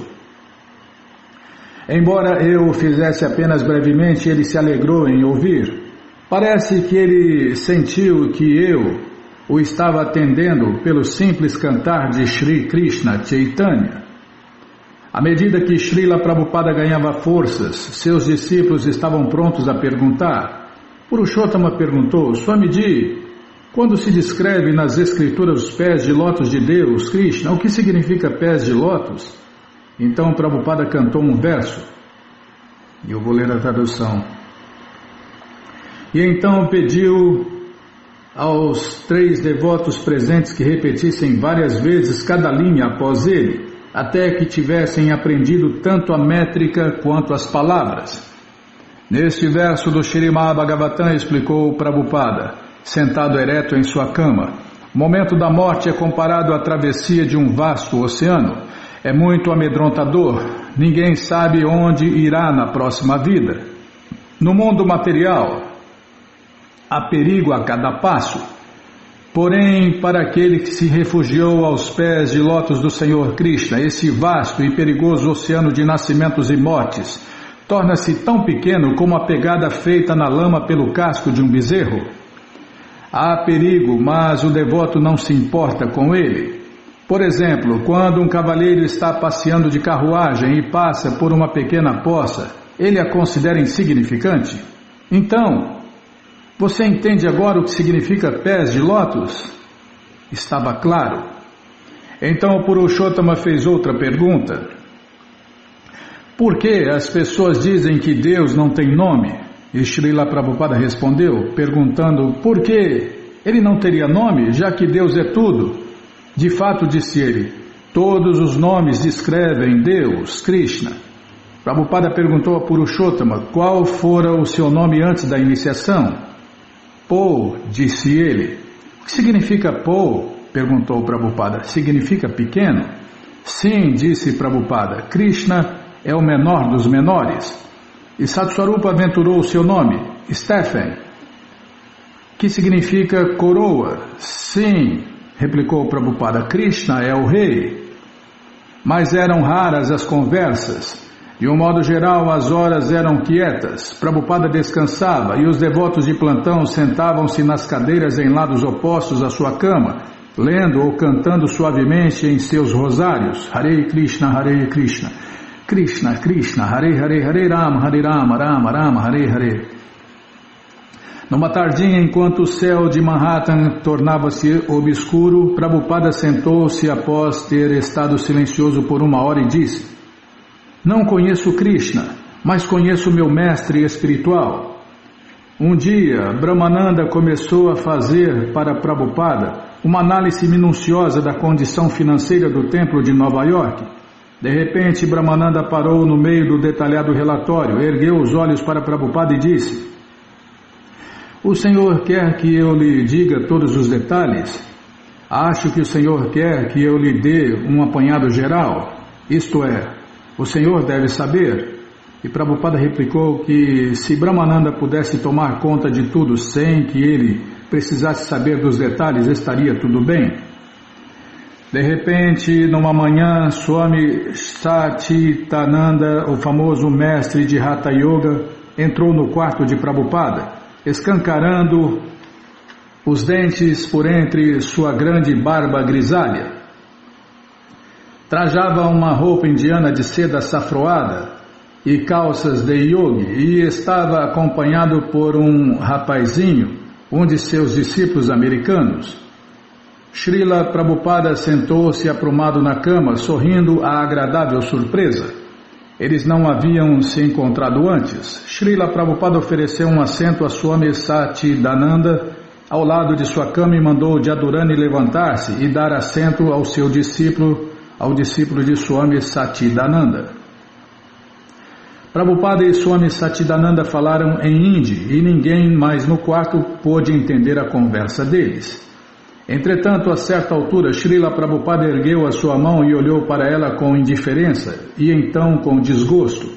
Embora eu o fizesse apenas brevemente, ele se alegrou em ouvir. Parece que ele sentiu que eu o estava atendendo pelo simples cantar de Shri Krishna Chaitanya. À medida que Srila Prabhupada ganhava forças, seus discípulos estavam prontos a perguntar. Purushottama perguntou: Swamiji, quando se descreve nas escrituras os pés de lótus de Deus, Krishna, o que significa pés de lótus? Então Prabhupada cantou um verso, e eu vou ler a tradução. E então pediu aos 3 devotos presentes que repetissem várias vezes cada linha após ele, até que tivessem aprendido tanto a métrica quanto as palavras. Neste verso do Śrīmad Bhagavatam, explicou Prabhupada, sentado ereto em sua cama: o momento da morte é comparado à travessia de um vasto oceano. É muito amedrontador. ninguém sabe onde irá na próxima vida. No mundo material, há perigo a cada passo. Porém, para aquele que se refugiou aos pés de lótus do Senhor Krishna, esse vasto e perigoso oceano de nascimentos e mortes torna-se tão pequeno como a pegada feita na lama pelo casco de um bezerro. Há perigo, mas o devoto não se importa com ele. Por exemplo, quando um cavalheiro está passeando de carruagem e passa por uma pequena poça, ele a considera insignificante. Então, você entende agora o que significa pés de lótus? Estava claro. Então o Purushottama fez outra pergunta. Por que as pessoas dizem que Deus não tem nome? E Srila Prabhupada respondeu, perguntando por que ele não teria nome, já que Deus é tudo. De fato, disse ele, todos os nomes descrevem Deus, Krishna. Prabhupada perguntou a Purushottama qual fora o seu nome antes da iniciação. Po, disse ele. O que significa Po? Perguntou Prabhupada. Significa pequeno? Sim, disse Prabhupada. Krishna é o menor dos menores. E Satswarupa aventurou o seu nome, Stephen, que significa coroa. Sim, replicou Prabhupada. Krishna é o rei. Mas eram raras as conversas. De um modo geral, as horas eram quietas. Prabhupada descansava e os devotos de plantão sentavam-se nas cadeiras em lados opostos à sua cama, lendo ou cantando suavemente em seus rosários. Hare Krishna, Hare Krishna, Krishna Krishna, Hare Hare, Hare Rama, Rama Rama, Hare Hare. Numa tardinha, enquanto o céu de Manhattan tornava-se obscuro, Prabhupada sentou-se após ter estado silencioso por 1 hora e disse: não conheço Krishna, mas conheço meu mestre espiritual. Um dia, Brahmananda começou a fazer para Prabhupada uma análise minuciosa da condição financeira do templo de Nova York. De repente, Brahmananda parou no meio do detalhado relatório, ergueu os olhos para Prabhupada e disse: o senhor quer que eu lhe diga todos os detalhes? Acho que o senhor quer que eu lhe dê um apanhado geral. Isto é, o senhor deve saber. E Prabhupada replicou que se Brahmananda pudesse tomar conta de tudo sem que ele precisasse saber dos detalhes, estaria tudo bem. De repente, numa manhã, Swami Satchitananda, o famoso mestre de Hatha Yoga, entrou no quarto de Prabhupada, escancarando os dentes por entre sua grande barba grisalha. Trajava uma roupa indiana de seda safroada e calças de yogi e estava acompanhado por um rapazinho, um de seus discípulos americanos. Srila Prabhupada sentou-se aprumado na cama, sorrindo à agradável surpresa. Eles não haviam se encontrado antes. Srila Prabhupada ofereceu um assento a Swami Satchidananda ao lado de sua cama e mandou Jadurani levantar-se e dar assento ao seu discípulo, ao discípulo de Swami Satchidananda. Prabhupada e Swami Satchidananda falaram em hindi e ninguém mais no quarto pôde entender a conversa deles. Entretanto, a certa altura, Srila Prabhupada ergueu a sua mão e olhou para ela com indiferença e então com desgosto.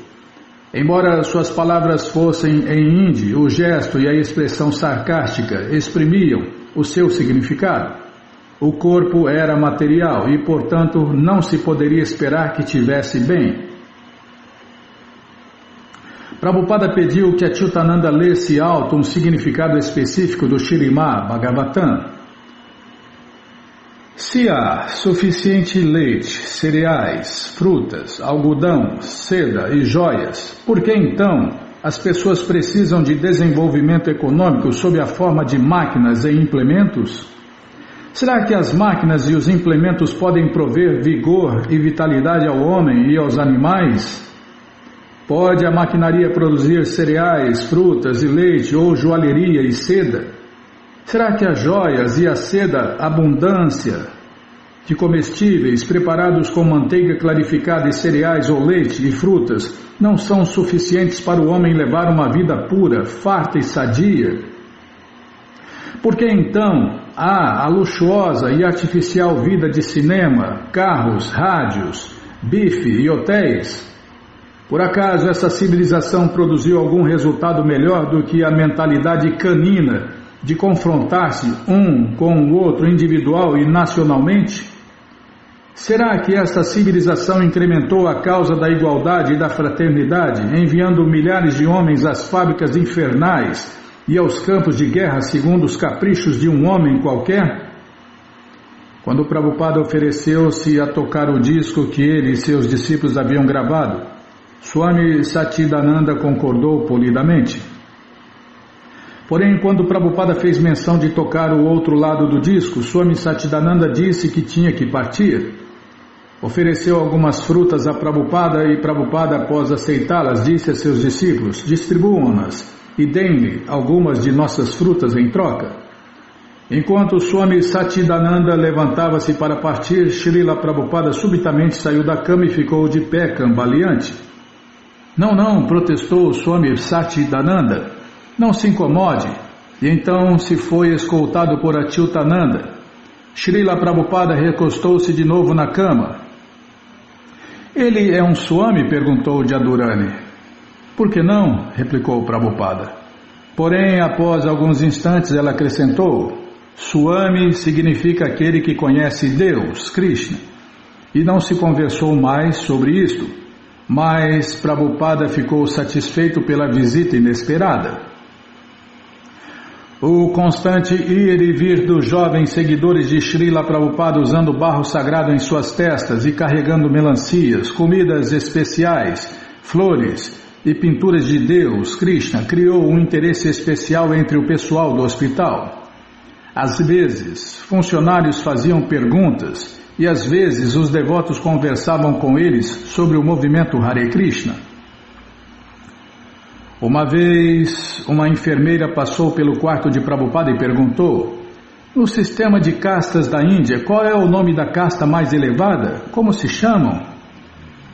Embora suas palavras fossem em hindi, o gesto e a expressão sarcástica exprimiam o seu significado. O corpo era material e, portanto, não se poderia esperar que tivesse bem. Prabhupada pediu que Achyutananda lesse alto um significado específico do Śrīmad Bhagavatam. Se há suficiente leite, cereais, frutas, algodão, seda e joias, por que então as pessoas precisam de desenvolvimento econômico sob a forma de máquinas e implementos? Será que as máquinas e os implementos podem prover vigor e vitalidade ao homem e aos animais? Pode a maquinaria produzir cereais, frutas e leite ou joalheria e seda? Será que as joias e a seda, abundância de comestíveis preparados com manteiga clarificada e cereais ou leite e frutas não são suficientes para o homem levar uma vida pura, farta e sadia? Por que então há a luxuosa e artificial vida de cinema, carros, rádios, bife e hotéis? Por acaso essa civilização produziu algum resultado melhor do que a mentalidade canina de confrontar-se um com o outro individual e nacionalmente? Será que esta civilização incrementou a causa da igualdade e da fraternidade, enviando milhares de homens às fábricas infernais e aos campos de guerra segundo os caprichos de um homem qualquer? Quando Prabhupada ofereceu-se a tocar o disco que ele e seus discípulos haviam gravado, Swami Satchidananda concordou polidamente. Porém, quando Prabhupada fez menção de tocar o outro lado do disco, Swami Satchidananda disse que tinha que partir. Ofereceu algumas frutas a Prabhupada e Prabhupada, após aceitá-las, disse a seus discípulos: distribuam-nas e deem-me algumas de nossas frutas em troca. Enquanto Swami Satchidananda levantava-se para partir, Srila Prabhupada subitamente saiu da cama e ficou de pé, cambaleante. Não, protestou Swami Satchidananda, não se incomode. E então se foi escoltado por Achyutananda. Srila Prabhupada recostou-se de novo na cama. Ele é um Swami? Perguntou Jadurani. Por que não? Replicou Prabhupada. Porém, após alguns instantes, ela acrescentou: Swami significa aquele que conhece Deus, Krishna. E não se conversou mais sobre isto, mas Prabhupada ficou satisfeito pela visita inesperada. O constante ir e vir dos jovens seguidores de Srila Prabhupada usando barro sagrado em suas testas e carregando melancias, comidas especiais, flores e pinturas de Deus, Krishna, criou um interesse especial entre o pessoal do hospital. Às vezes, funcionários faziam perguntas e às vezes os devotos conversavam com eles sobre o movimento Hare Krishna. Uma vez, uma enfermeira passou pelo quarto de Prabhupada e perguntou: no sistema de castas da Índia, qual é o nome da casta mais elevada? Como se chamam?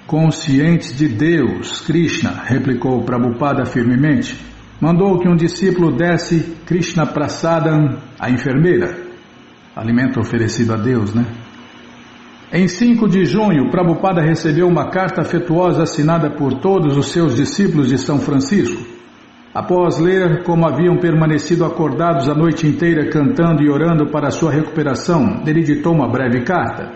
Conscientes de Deus, Krishna, replicou Prabhupada firmemente. Mandou que um discípulo desse Krishna Prasadam à enfermeira. Alimento oferecido a Deus, né? Em 5 de junho, Prabhupada recebeu uma carta afetuosa assinada por todos os seus discípulos de São Francisco. Após ler como haviam permanecido acordados a noite inteira cantando e orando para a sua recuperação, ele ditou uma breve carta.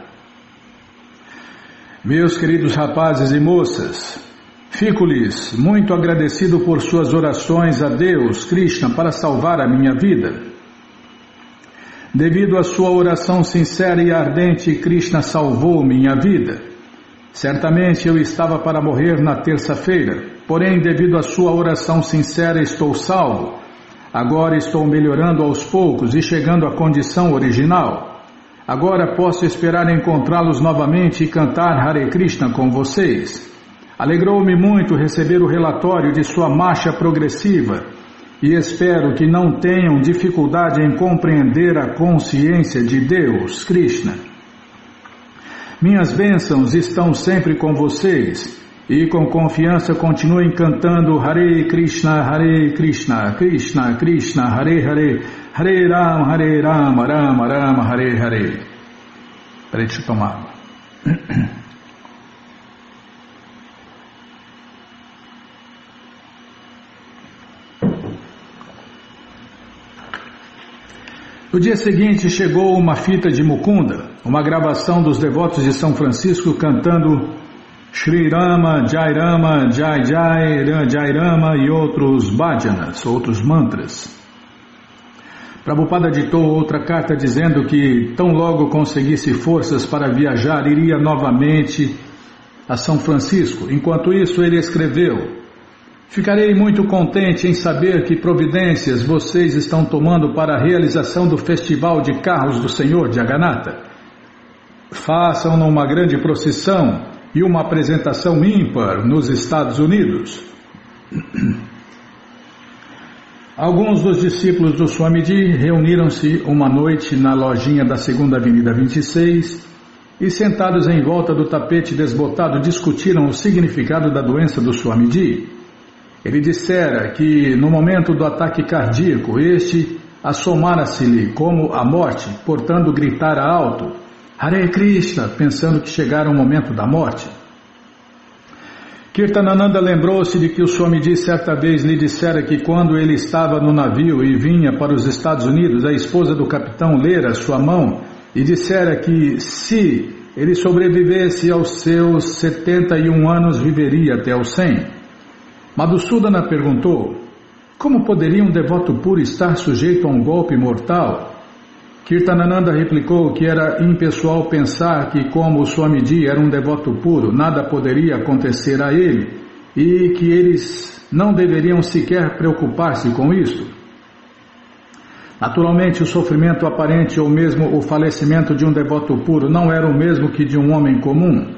Meus queridos rapazes e moças, fico-lhes muito agradecido por suas orações a Deus, Krishna, para salvar a minha vida. Devido à sua oração sincera e ardente, Krishna salvou minha vida. Certamente eu estava para morrer na terça-feira, porém, devido à sua oração sincera, estou salvo. Agora estou melhorando aos poucos e chegando à condição original. Agora posso esperar encontrá-los novamente e cantar Hare Krishna com vocês. Alegrou-me muito receber o relatório de sua marcha progressiva e espero que não tenham dificuldade em compreender a consciência de Deus, Krishna. Minhas bênçãos estão sempre com vocês e com confiança continuem cantando Hare Krishna, Krishna Krishna, Hare Hare, Hare Rama, Rama Rama, Hare Hare. Peraí, deixa eu tomar água. No dia seguinte chegou uma fita de Mukunda, uma gravação dos devotos de São Francisco cantando Shri Rama, Jai Rama, Jai Jai, Jai Rama e outros bhajanas, outros mantras. Prabhupada ditou outra carta dizendo que tão logo conseguisse forças para viajar, iria novamente a São Francisco. Enquanto isso ele escreveu: ficarei muito contente em saber que providências vocês estão tomando para a realização do Festival de Carros do Senhor Jagannatha. Façam uma grande procissão e uma apresentação ímpar nos Estados Unidos. Alguns dos discípulos do Swamiji reuniram-se uma noite na lojinha da 2ª Avenida 26 e, sentados em volta do tapete desbotado, discutiram o significado da doença do Swamiji. Ele dissera que, no momento do ataque cardíaco, este assomara-se-lhe como a morte, portanto gritara alto, Hare Krishna, pensando que chegara o momento da morte. Kirtanananda lembrou-se de que o Swamiji certa vez lhe dissera que quando ele estava no navio e vinha para os Estados Unidos, a esposa do capitão lera sua mão e dissera que se ele sobrevivesse aos seus 71 anos, viveria até os 100. Madhusudana perguntou: como poderia um devoto puro estar sujeito a um golpe mortal? Kirtanananda replicou que era impessoal pensar que, como o Swamiji era um devoto puro, nada poderia acontecer a ele e que eles não deveriam sequer preocupar-se com isso. Naturalmente, o sofrimento aparente ou mesmo o falecimento de um devoto puro não era o mesmo que de um homem comum.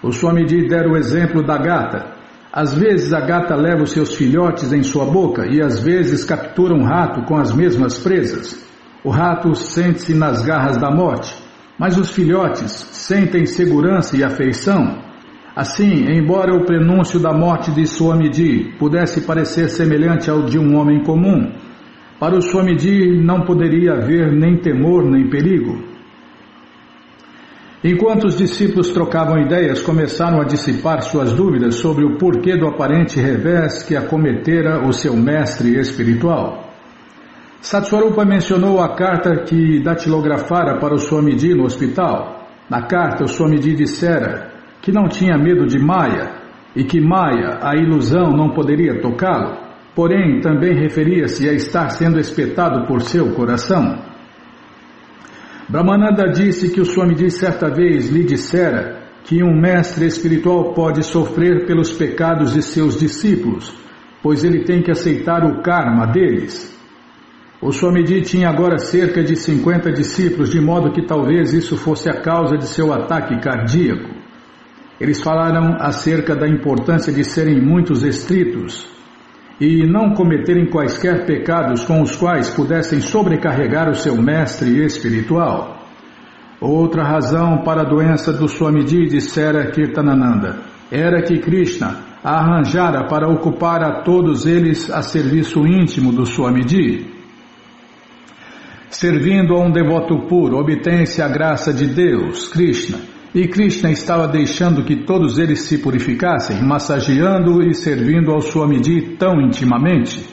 O Swamiji dera o exemplo da gata. Às vezes a gata leva os seus filhotes em sua boca e às vezes captura um rato com as mesmas presas. O rato sente-se nas garras da morte, mas os filhotes sentem segurança e afeição. Assim, embora o prenúncio da morte de Swamiji pudesse parecer semelhante ao de um homem comum, para o Swamiji não poderia haver nem temor nem perigo. Enquanto os discípulos trocavam ideias, começaram a dissipar suas dúvidas sobre o porquê do aparente revés que acometera o seu mestre espiritual. Satswarupa mencionou a carta que datilografara para o Swamiji no hospital. Na carta, o Swamiji dissera que não tinha medo de Maya e que Maya, a ilusão, não poderia tocá-lo, porém também referia-se a estar sendo espetado por seu coração. Brahmananda disse que o Swamiji certa vez lhe dissera que um mestre espiritual pode sofrer pelos pecados de seus discípulos, pois ele tem que aceitar o karma deles. O Swamiji tinha agora cerca de 50 discípulos, de modo que talvez isso fosse a causa de seu ataque cardíaco. Eles falaram acerca da importância de serem muito estritos e não cometerem quaisquer pecados com os quais pudessem sobrecarregar o seu mestre espiritual. Outra razão para a doença do Swamiji, dissera Kirtanananda, era que Krishna a arranjara para ocupar a todos eles a serviço íntimo do Swamiji. Servindo a um devoto puro, obtém-se a graça de Deus, Krishna, e Krishna estava deixando que todos eles se purificassem, massageando e servindo ao Swamiji tão intimamente.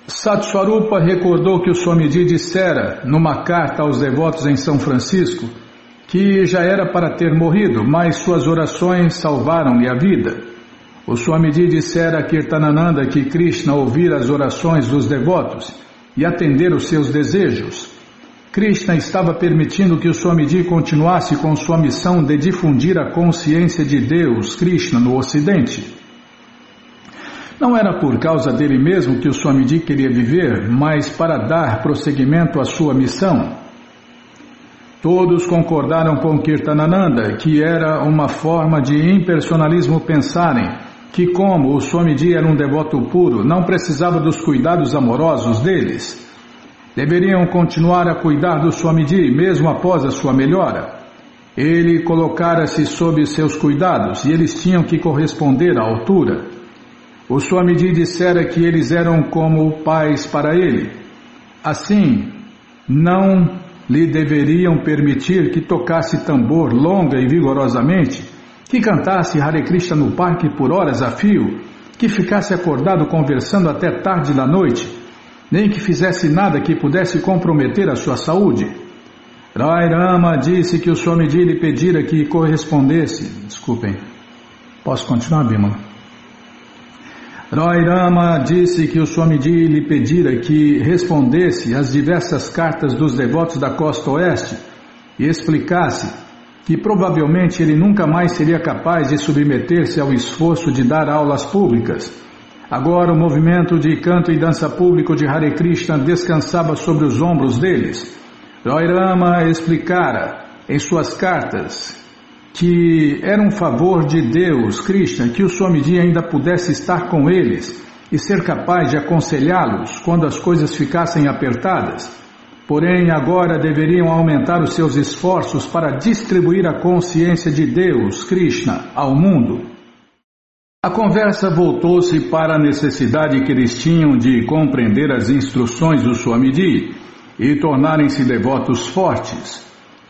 Satswarupa recordou que o Swamiji dissera, numa carta aos devotos em São Francisco, que já era para ter morrido, mas suas orações salvaram-lhe a vida. O Swamiji dissera a Kirtanananda que Krishna ouvira as orações dos devotos e atender os seus desejos. Krishna estava permitindo que o Swamiji continuasse com sua missão de difundir a consciência de Deus, Krishna, no Ocidente. Não era por causa dele mesmo que o Swamiji queria viver, mas para dar prosseguimento à sua missão. Todos concordaram com Kirtanananda que era uma forma de impersonalismo pensarem que, como o Swamiji era um devoto puro, não precisava dos cuidados amorosos deles. Deveriam continuar a cuidar do Swamiji mesmo após a sua melhora. Ele colocara-se sob seus cuidados e eles tinham que corresponder à altura. O Swamiji dissera que eles eram como pais para ele. Assim, não lhe deveriam permitir que tocasse tambor longa e vigorosamente, que cantasse Hare Krishna no parque por horas a fio, que ficasse acordado conversando até tarde da noite, nem que fizesse nada que pudesse comprometer a sua saúde. Rai Rama disse que o Swamiji lhe pedira que correspondesse. Desculpem, posso continuar, Bimala? Rai Rama disse que o Swamiji lhe pedira que respondesse às diversas cartas dos devotos da costa oeste e explicasse que provavelmente ele nunca mais seria capaz de submeter-se ao esforço de dar aulas públicas. Agora o movimento de canto e dança público de Hare Krishna descansava sobre os ombros deles. Rai Rama explicara em suas cartas que era um favor de Deus, Krishna, que o Swamiji ainda pudesse estar com eles e ser capaz de aconselhá-los quando as coisas ficassem apertadas. Porém, agora deveriam aumentar os seus esforços para distribuir a consciência de Deus, Krishna, ao mundo. A conversa voltou-se para a necessidade que eles tinham de compreender as instruções do Swamiji e tornarem-se devotos fortes.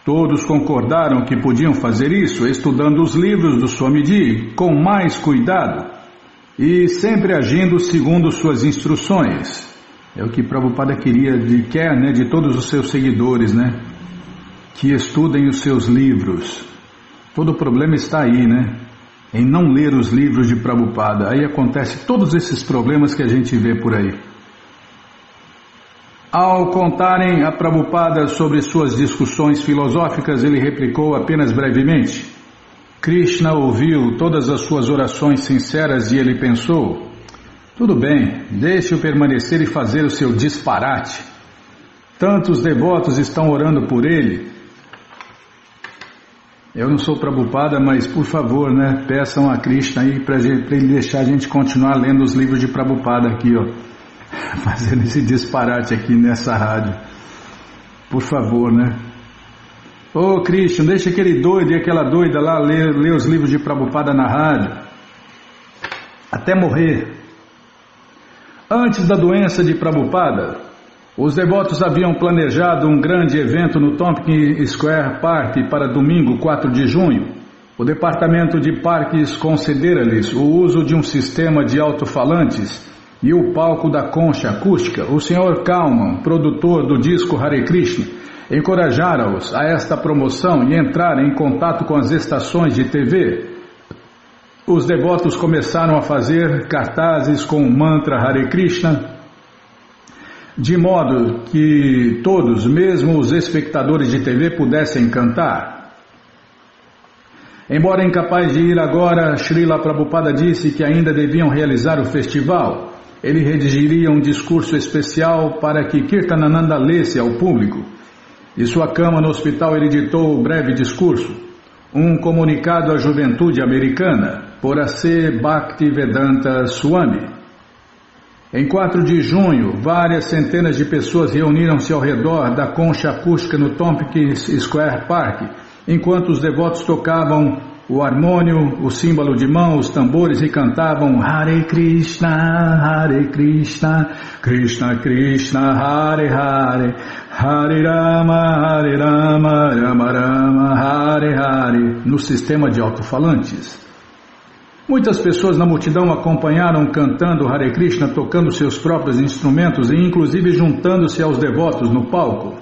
Todos concordaram que podiam fazer isso estudando os livros do Swamiji com mais cuidado e sempre agindo segundo suas instruções. É o que Prabhupada quer, né, de todos os seus seguidores, né? Que estudem os seus livros. Todo o problema está aí, né? Em não ler os livros de Prabhupada. Aí acontece todos esses problemas que a gente vê por aí. Ao contarem a Prabhupada sobre suas discussões filosóficas, ele replicou apenas brevemente. Krishna ouviu todas as suas orações sinceras e ele pensou: tudo bem, deixe-o permanecer e fazer o seu disparate. Tantos devotos estão orando por ele. Eu não sou Prabhupada, mas por favor, né, peçam a Krishna aí para ele deixar a gente continuar lendo os livros de Prabhupada aqui, ó. Fazendo esse disparate aqui nessa rádio. Por favor, né? Ô Krishna, deixa aquele doido e aquela doida lá ler os livros de Prabhupada na rádio. Até morrer. Antes da doença de Prabhupada, os devotos haviam planejado um grande evento no Tompkins Square Park para domingo, 4 de junho. O departamento de parques concedera-lhes o uso de um sistema de alto-falantes e o palco da concha acústica. O Sr. Kalman, produtor do disco Hare Krishna, encorajara-os a esta promoção e entrarem em contato com as estações de TV. Os devotos começaram a fazer cartazes com o mantra Hare Krishna, de modo que todos, mesmo os espectadores de TV, pudessem cantar. Embora incapaz de ir agora, Srila Prabhupada disse que ainda deviam realizar o festival. Ele redigiria um discurso especial para que Kirtanananda lesse ao público. De sua cama no hospital ele ditou o breve discurso, um comunicado à juventude americana, por A.C. Bhaktivedanta Swami. Em 4 de junho, várias centenas de pessoas reuniram-se ao redor da concha acústica no Tompkins Square Park, enquanto os devotos tocavam o harmônio, o símbolo de mão, os tambores e cantavam Hare Krishna, Krishna Krishna, Hare Hare, Hare Rama, Rama Rama, Hare Hare, no sistema de alto-falantes. Muitas pessoas na multidão acompanharam cantando Hare Krishna, tocando seus próprios instrumentos e inclusive juntando-se aos devotos no palco.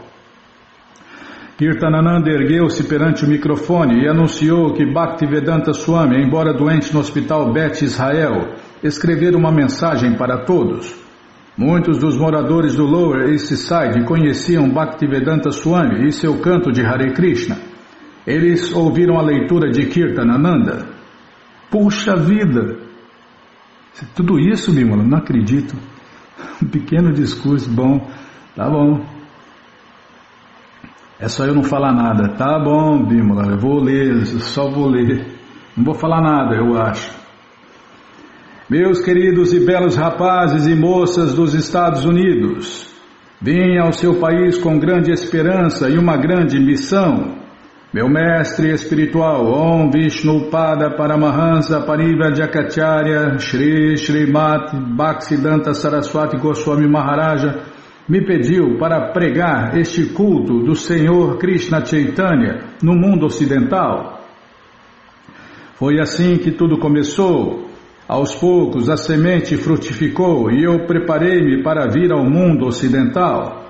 Kirtanananda ergueu-se perante o microfone e anunciou que Bhaktivedanta Swami, embora doente no hospital Beth Israel, escrevera uma mensagem para todos. Muitos dos moradores do Lower East Side conheciam Bhaktivedanta Swami e seu canto de Hare Krishna. Eles ouviram a leitura de Kirtanananda. Puxa vida! Tudo isso, Bimala, não acredito. Um pequeno discurso, bom, tá bom. É só eu não falar nada. Tá bom, Bimala, eu vou ler, só vou ler. Não vou falar nada, eu acho. Meus queridos e belos rapazes e moças dos Estados Unidos, vim ao seu país com grande esperança e uma grande missão. Meu mestre espiritual, Om Vishnu Pada Paramahansa Parivrajacacharya Shri Srimati Bhaktisiddhanta Saraswati Goswami Maharaja me pediu para pregar este culto do Senhor Krishna Chaitanya no mundo ocidental. Foi assim que tudo começou. Aos poucos a semente frutificou e eu preparei-me para vir ao mundo ocidental.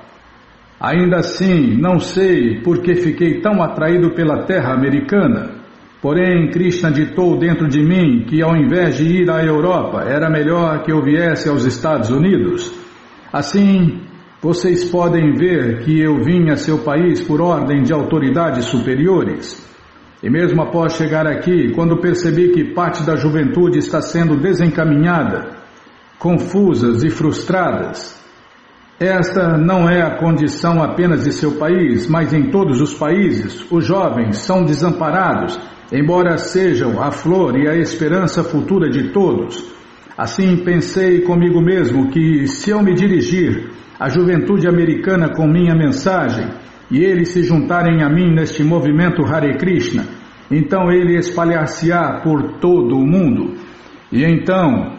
Ainda assim, não sei por que fiquei tão atraído pela terra americana. Porém, Krishna ditou dentro de mim que ao invés de ir à Europa, era melhor que eu viesse aos Estados Unidos. Assim, vocês podem ver que eu vim a seu país por ordem de autoridades superiores. E mesmo após chegar aqui, quando percebi que parte da juventude está sendo desencaminhada, confusas e frustradas, esta não é a condição apenas de seu país, mas em todos os países, os jovens são desamparados, embora sejam a flor e a esperança futura de todos. Assim pensei comigo mesmo que, se eu me dirigir à juventude americana com minha mensagem, e eles se juntarem a mim neste movimento Hare Krishna, então ele espalhar-se-á por todo o mundo. E então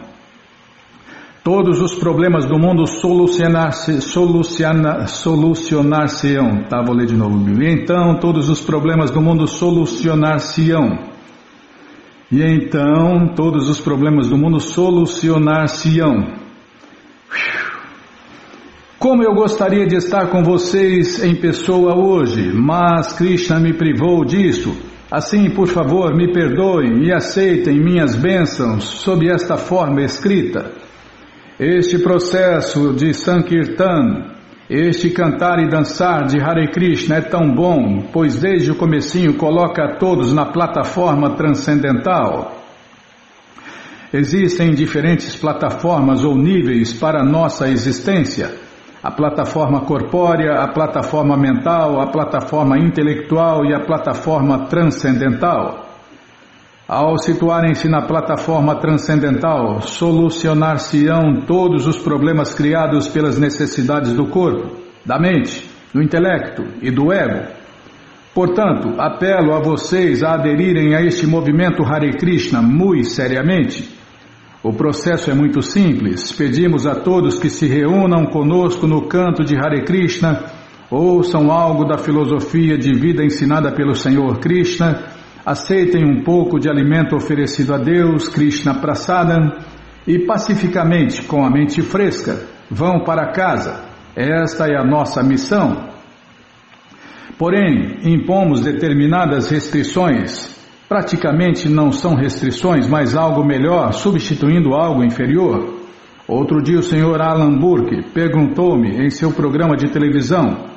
Todos os problemas do mundo solucionar-se-ão. Tá, vou ler de novo. E então todos os problemas do mundo solucionar-se-ão. E então todos os problemas do mundo solucionar-se-ão. Como eu gostaria de estar com vocês em pessoa hoje, mas Krishna me privou disso. Assim, por favor, me perdoem e aceitem minhas bênçãos sob esta forma escrita. Este processo de Sankirtan, este cantar e dançar de Hare Krishna é tão bom, pois desde o comecinho coloca a todos na plataforma transcendental. Existem diferentes plataformas ou níveis para a nossa existência. A plataforma corpórea, a plataforma mental, a plataforma intelectual e a plataforma transcendental. Ao situarem-se na plataforma transcendental, solucionar-se-ão todos os problemas criados pelas necessidades do corpo, da mente, do intelecto e do ego. Portanto, apelo a vocês a aderirem a este movimento Hare Krishna muito seriamente. O processo é muito simples. Pedimos a todos que se reúnam conosco no canto de Hare Krishna, ouçam algo da filosofia de vida ensinada pelo Senhor Krishna, aceitem um pouco de alimento oferecido a Deus, Krishna Prasadam, e pacificamente, com a mente fresca, vão para casa. Esta é a nossa missão. Porém, impomos determinadas restrições. Praticamente não são restrições, mas algo melhor, substituindo algo inferior. Outro dia o Sr. Alan Burke perguntou-me em seu programa de televisão: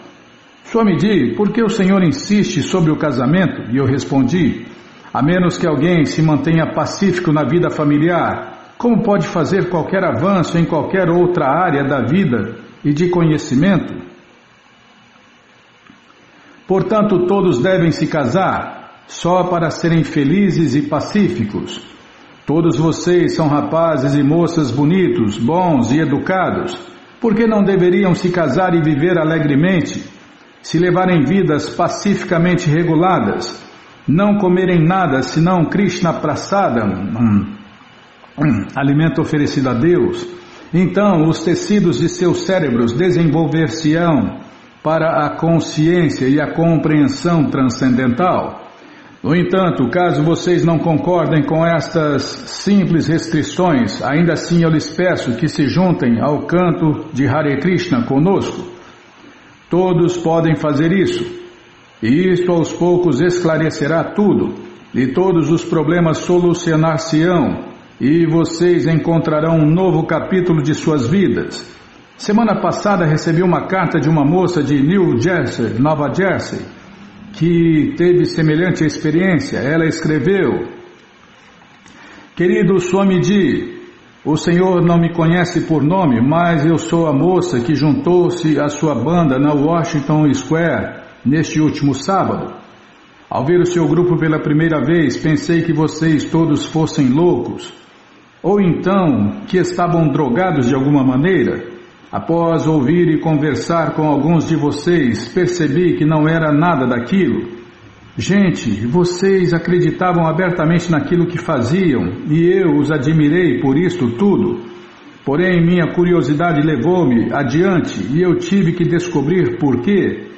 Swamiji, por que o senhor insiste sobre o casamento? E eu respondi: a menos que alguém se mantenha pacífico na vida familiar, como pode fazer qualquer avanço em qualquer outra área da vida e de conhecimento? Portanto, todos devem se casar, só para serem felizes e pacíficos. Todos vocês são rapazes e moças bonitos, bons e educados. Por que não deveriam se casar e viver alegremente? Se levarem vidas pacificamente reguladas, não comerem nada senão Krishna Prasadam, alimento oferecido a Deus, então os tecidos de seus cérebros desenvolver-se-ão para a consciência e a compreensão transcendental. No entanto, caso vocês não concordem com estas simples restrições, ainda assim eu lhes peço que se juntem ao canto de Hare Krishna conosco. Todos podem fazer isso, e isto aos poucos esclarecerá tudo, e todos os problemas solucionar-se-ão, e vocês encontrarão um novo capítulo de suas vidas. Semana passada recebi uma carta de uma moça de New Jersey, Nova Jersey, que teve semelhante experiência. Ela escreveu: Querido Swamiji, o senhor não me conhece por nome, mas eu sou a moça que juntou-se à sua banda na Washington Square neste último sábado. Ao ver o seu grupo pela primeira vez, pensei que vocês todos fossem loucos, ou então que estavam drogados de alguma maneira. Após ouvir e conversar com alguns de vocês, percebi que não era nada daquilo. Gente, vocês acreditavam abertamente naquilo que faziam, e eu os admirei por isto tudo. Porém, minha curiosidade levou-me adiante, e eu tive que descobrir por quê.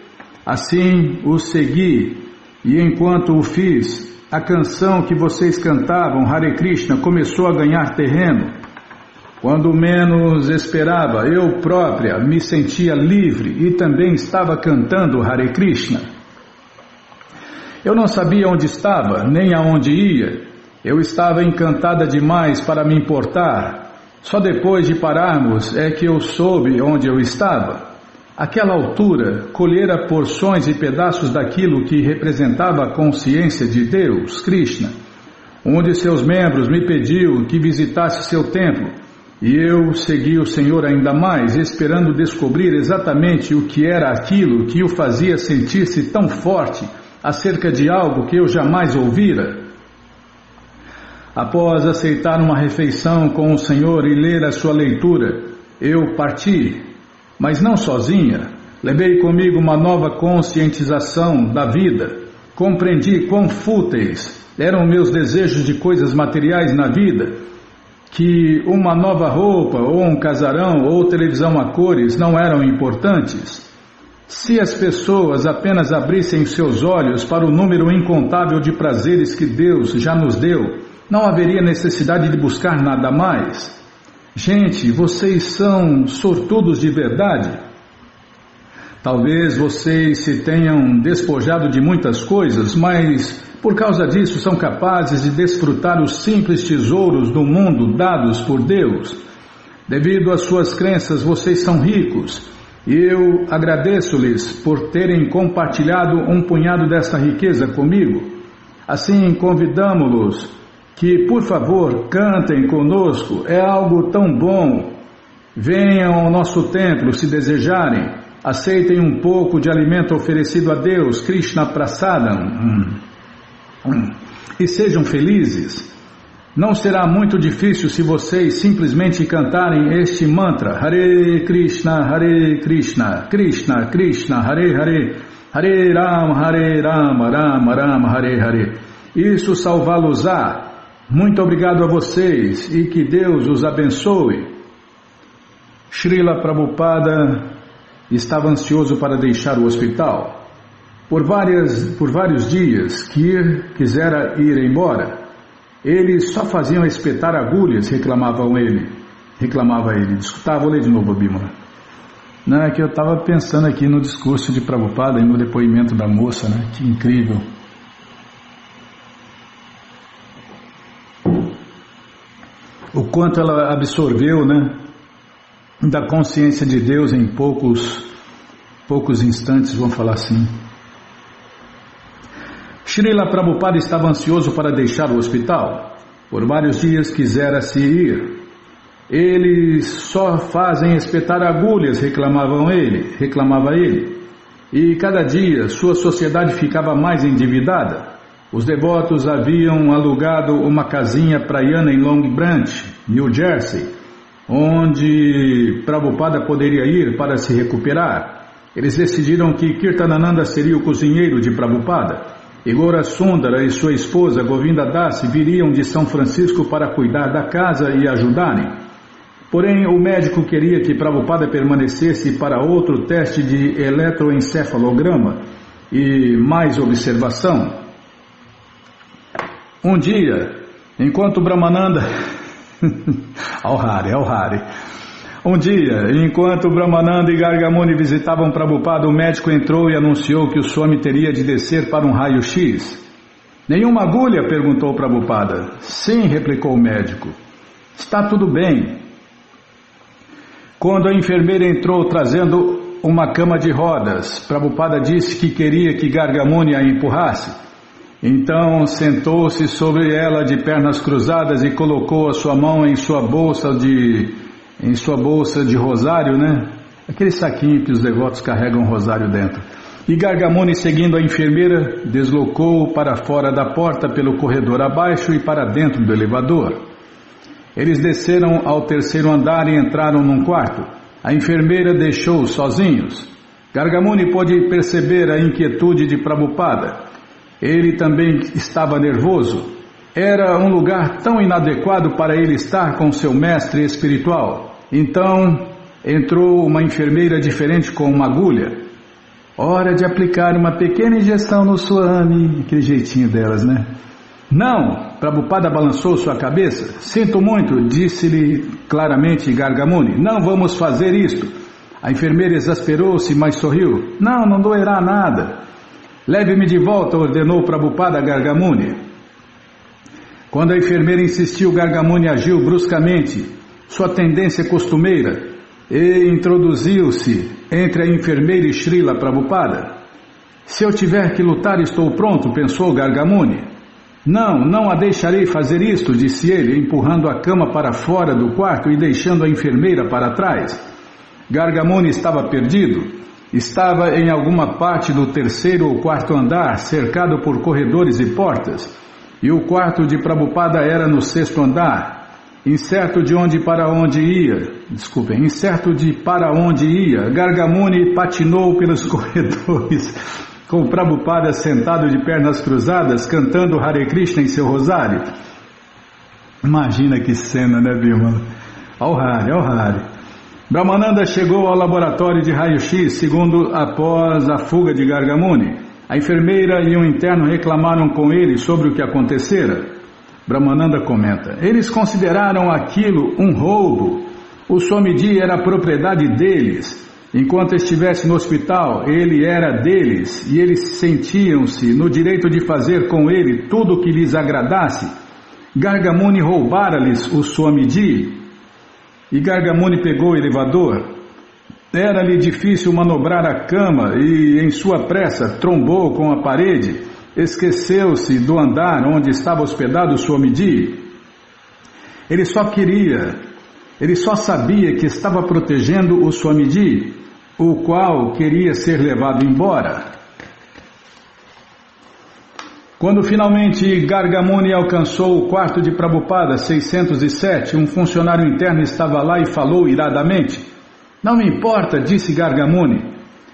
Assim, os segui, e enquanto o fiz, a canção que vocês cantavam, Hare Krishna, começou a ganhar terreno. Quando menos esperava, eu própria me sentia livre e também estava cantando Hare Krishna. Eu não sabia onde estava, nem aonde ia. Eu estava encantada demais para me importar. Só depois de pararmos é que eu soube onde eu estava. Àquela altura, colhera porções e pedaços daquilo que representava a consciência de Deus, Krishna. Um de seus membros me pediu que visitasse seu templo. E eu segui o Senhor ainda mais, esperando descobrir exatamente o que era aquilo que o fazia sentir-se tão forte acerca de algo que eu jamais ouvira. Após aceitar uma refeição com o Senhor e ler a sua leitura, eu parti, mas não sozinha. Levei comigo uma nova conscientização da vida. Compreendi quão fúteis eram meus desejos de coisas materiais na vida. que uma nova roupa, ou um casarão, ou televisão a cores não eram importantes? Se as pessoas apenas abrissem seus olhos para o número incontável de prazeres que Deus já nos deu, não haveria necessidade de buscar nada mais. Gente, vocês são sortudos de verdade. Talvez vocês se tenham despojado de muitas coisas, mas por causa disso são capazes de desfrutar os simples tesouros do mundo dados por Deus. Devido às suas crenças, vocês são ricos. E eu agradeço-lhes por terem compartilhado um punhado desta riqueza comigo. Assim, convidamo-los que, por favor, cantem conosco. É algo tão bom. Venham ao nosso templo se desejarem. Aceitem um pouco de alimento oferecido a Deus, Krishna Prasadam. E sejam felizes. Não será muito difícil se vocês simplesmente cantarem este mantra: Hare Krishna, Krishna Krishna, Hare Hare, Hare Rama, Rama Rama, Hare Hare. Isso salvá-los-á. Muito obrigado a vocês e que Deus os abençoe. Srila Prabhupada estava ansioso para deixar o hospital. Por vários dias quisera ir embora. Eles só faziam espetar agulhas, reclamava ele. Vou ler de novo, Bímola. Não, é que eu estava pensando aqui no discurso de Prabhupada e no depoimento da moça, né? Que incrível. O quanto ela absorveu, né? Da consciência de Deus em poucos instantes, vamos falar assim. Srila Prabhupada estava ansioso para deixar o hospital. Por vários dias quisera se ir. Eles só fazem espetar agulhas, reclamava ele. E cada dia sua sociedade ficava mais endividada. Os devotos haviam alugado uma casinha praiana em Long Branch, New Jersey, onde Prabhupada poderia ir para se recuperar. Eles decidiram que Kirtanananda seria o cozinheiro de Prabhupada. E Gaura Sundara e sua esposa Govinda Dasi viriam de São Francisco para cuidar da casa e ajudarem. Porém, o médico queria que Prabhupada permanecesse para outro teste de eletroencefalograma e mais observação. Um dia, enquanto Brahmananda... ao Hari. Um dia, enquanto Brahmananda e Gargamuni visitavam Prabhupada, o médico entrou e anunciou que o Swami teria de descer para um raio-x. Nenhuma agulha? Perguntou Prabhupada. Sim, replicou o médico. Está tudo bem. Quando a enfermeira entrou trazendo uma cama de rodas, Prabhupada disse que queria que Gargamuni a empurrasse. Então sentou-se sobre ela de pernas cruzadas e colocou a sua mão em sua bolsa de rosário, né? Aquele saquinho que os devotos carregam rosário dentro. E Gargamuni, seguindo a enfermeira, deslocou para fora da porta pelo corredor abaixo e para dentro do elevador. Eles desceram ao terceiro andar e entraram num quarto. A enfermeira deixou-os sozinhos. Gargamuni pôde perceber a inquietude de Prabhupada. Ele também estava nervoso. Era um lugar tão inadequado para ele estar com seu mestre espiritual. Então entrou uma enfermeira diferente com uma agulha. Hora de aplicar uma pequena injeção no Swami. Aquele jeitinho delas, né? Não! Prabhupada balançou sua cabeça. Sinto muito, disse-lhe claramente Gargamuni. Não vamos fazer isto. A enfermeira exasperou-se, mas sorriu. Não doerá nada. Leve-me de volta, ordenou Prabhupada a Gargamuni. Quando a enfermeira insistiu, Gargamuni agiu bruscamente, sua tendência costumeira, e introduziu-se entre a enfermeira e Srila Prabhupada. Se eu tiver que lutar, estou pronto, pensou Gargamuni. Não a deixarei fazer isto, disse ele, empurrando a cama para fora do quarto e deixando a enfermeira para trás. Gargamuni estava perdido. Estava em alguma parte do terceiro ou quarto andar, cercado por corredores e portas, e o quarto de Prabhupada era no sexto andar. Incerto de para onde ia, Gargamuni patinou pelos corredores, com Prabhupada sentado de pernas cruzadas, cantando Hare Krishna em seu rosário. Imagina que cena, né, Bimala? Ao Hari. Brahmananda chegou ao laboratório de raio-x segundo após a fuga de Gargamuni. A enfermeira e um interno reclamaram com ele sobre o que acontecera. Brahmananda comenta: eles consideraram aquilo um roubo. O Swamiji era propriedade deles. Enquanto estivesse no hospital, ele era deles e eles sentiam-se no direito de fazer com ele tudo o que lhes agradasse. Gargamuni roubara-lhes o Swamiji e Gargamuni pegou o elevador. Era-lhe difícil manobrar a cama e, em sua pressa, trombou com a parede. Esqueceu-se do andar onde estava hospedado o Swamiji. Ele só sabia que estava protegendo o Swamiji, o qual queria ser levado embora. Quando finalmente Gargamuni alcançou o quarto de Prabhupada 607, um funcionário interno estava lá e falou iradamente: "Não me importa", disse Gargamuni.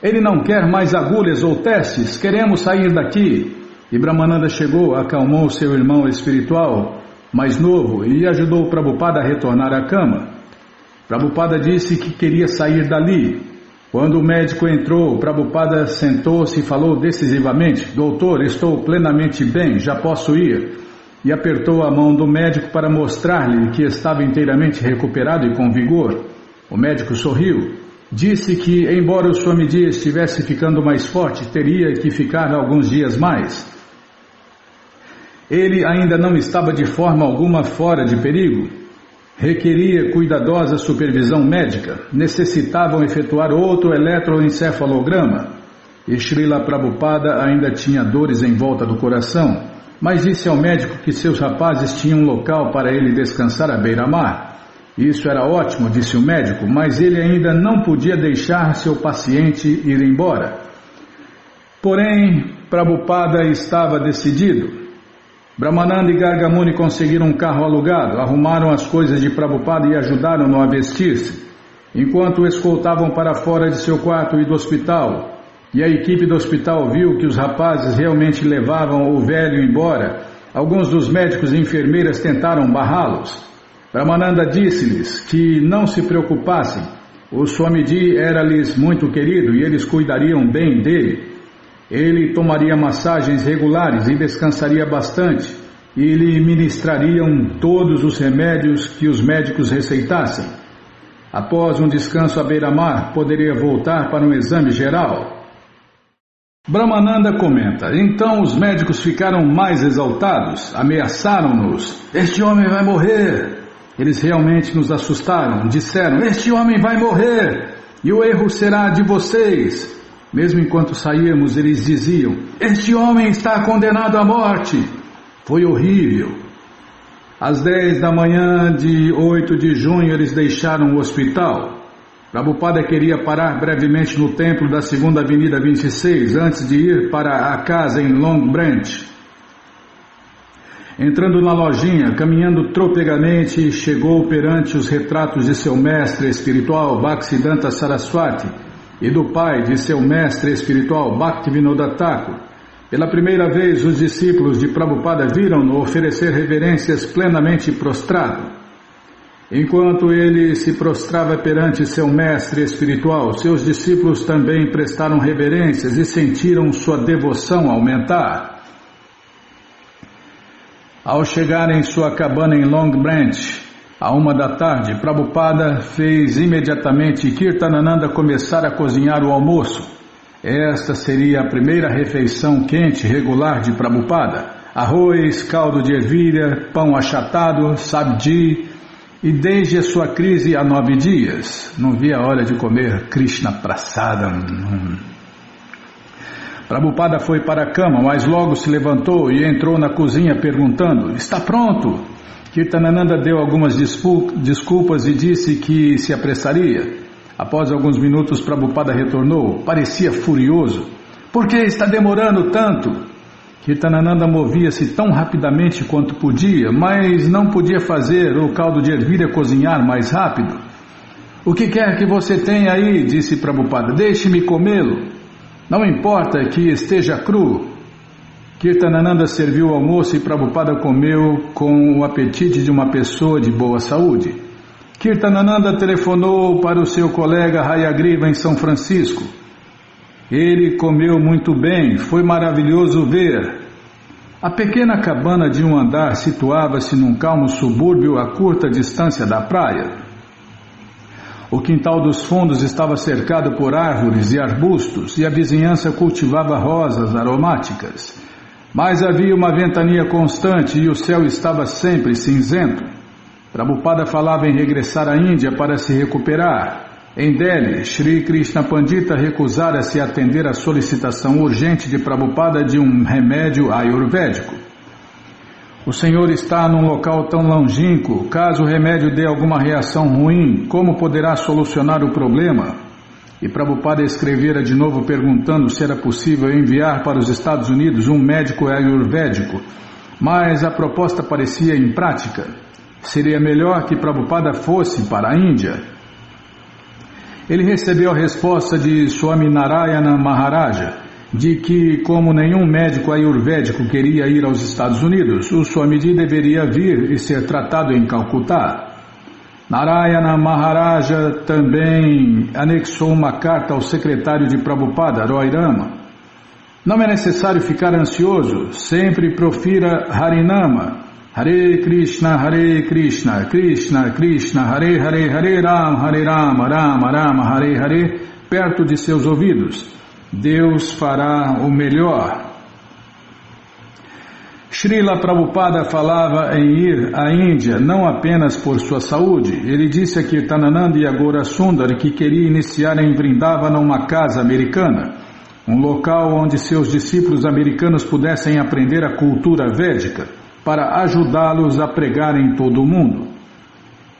"Ele não quer mais agulhas ou testes, queremos sair daqui." E Brahmananda chegou, acalmou seu irmão espiritual mais novo e ajudou Prabhupada a retornar à cama. Prabhupada disse que queria sair dali. Quando o médico entrou, Prabhupada sentou-se e falou decisivamente: "Doutor, estou plenamente bem, já posso ir." E apertou a mão do médico para mostrar-lhe que estava inteiramente recuperado e com vigor. O médico sorriu. Disse que, embora o Swamiji estivesse ficando mais forte, teria que ficar alguns dias mais. Ele ainda não estava de forma alguma fora de perigo. Requeria cuidadosa supervisão médica. Necessitavam efetuar outro eletroencefalograma. E Srila Prabhupada ainda tinha dores em volta do coração, mas disse ao médico que seus rapazes tinham um local para ele descansar à beira-mar. Isso era ótimo, disse o médico, mas ele ainda não podia deixar seu paciente ir embora. Porém, Prabhupada estava decidido. Brahmananda e Gargamuni conseguiram um carro alugado, arrumaram as coisas de Prabhupada e ajudaram-no a vestir-se, enquanto o escoltavam para fora de seu quarto e do hospital. E a equipe do hospital viu que os rapazes realmente levavam o velho embora. Alguns dos médicos e enfermeiras tentaram barrá-los. Brahmananda disse-lhes que não se preocupassem. O Swamiji era-lhes muito querido e eles cuidariam bem dele. Ele tomaria massagens regulares e descansaria bastante, e lhe ministrariam todos os remédios que os médicos receitassem. Após um descanso à beira-mar, poderia voltar para um exame geral. Brahmananda comenta: então os médicos ficaram mais exaltados, ameaçaram-nos: "Este homem vai morrer." Eles realmente nos assustaram, disseram: "Este homem vai morrer, e o erro será de vocês." Mesmo enquanto saíamos, eles diziam: "Este homem está condenado à morte." Foi horrível. Às 10 da manhã de 8 de junho, eles deixaram o hospital. Prabhupada queria parar brevemente no templo da 2ª Avenida 26, antes de ir para a casa em Long Branch. Entrando na lojinha, caminhando tropegamente, chegou perante os retratos de seu mestre espiritual, Bhaktisiddhanta Saraswati, e do pai de seu mestre espiritual, Bhaktivinoda Thakur. Pela primeira vez, os discípulos de Prabhupada viram-no oferecer reverências plenamente prostrado. Enquanto ele se prostrava perante seu mestre espiritual, seus discípulos também prestaram reverências e sentiram sua devoção aumentar. Ao chegar em sua cabana em Long Branch, à 1 da tarde, Prabhupada fez imediatamente Kirtanananda começar a cozinhar o almoço. Esta seria a primeira refeição quente regular de Prabhupada: arroz, caldo de ervilha, pão achatado, sabji, e desde a sua crise há 9 dias, não via a hora de comer Krishna Prasadam. Prabhupada foi para a cama, mas logo se levantou e entrou na cozinha perguntando: "Está pronto?" Kirtanananda deu algumas desculpas e disse que se apressaria. Após alguns minutos, Prabhupada retornou. Parecia furioso. "Por que está demorando tanto?" Kirtanananda movia-se tão rapidamente quanto podia, mas não podia fazer o caldo de ervilha cozinhar mais rápido. "O que quer que você tenha aí?" disse Prabhupada. "Deixe-me comê-lo. Não importa que esteja cru." Kirtanananda serviu o almoço e Prabhupada comeu com o apetite de uma pessoa de boa saúde. Kirtanananda telefonou para o seu colega Hayagriva em São Francisco. Ele comeu muito bem, foi maravilhoso ver. A pequena cabana de um andar situava-se num calmo subúrbio a curta distância da praia. O quintal dos fundos estava cercado por árvores e arbustos e a vizinhança cultivava rosas aromáticas. Mas havia uma ventania constante e o céu estava sempre cinzento. Prabhupada falava em regressar à Índia para se recuperar. Em Delhi, Sri Krishna Pandita recusara-se a atender à solicitação urgente de Prabhupada de um remédio ayurvédico. O Senhor está num local tão longínquo, caso o remédio dê alguma reação ruim, como poderá solucionar o problema? E Prabhupada escrevera de novo perguntando se era possível enviar para os Estados Unidos um médico ayurvédico, mas a proposta parecia imprática. Seria melhor que Prabhupada fosse para a Índia. Ele recebeu a resposta de Swami Narayana Maharaja, de que, como nenhum médico ayurvédico queria ir aos Estados Unidos, o Swamiji deveria vir e ser tratado em Calcutá. Narayana Maharaja também anexou uma carta ao secretário de Prabhupada, Roy Rama. Não é necessário ficar ansioso, sempre profira Harinama. Hare Krishna, Krishna Krishna, Hare Hare, Hare Rama, Rama Rama, Hare Hare, perto de seus ouvidos. Deus fará o melhor. Srila Prabhupada falava em ir à Índia não apenas por sua saúde. Ele disse a Kirtanananda e a Gaura Sundar que queria iniciar em Vrindavana uma casa americana, um local onde seus discípulos americanos pudessem aprender a cultura védica, para ajudá-los a pregar em todo o mundo.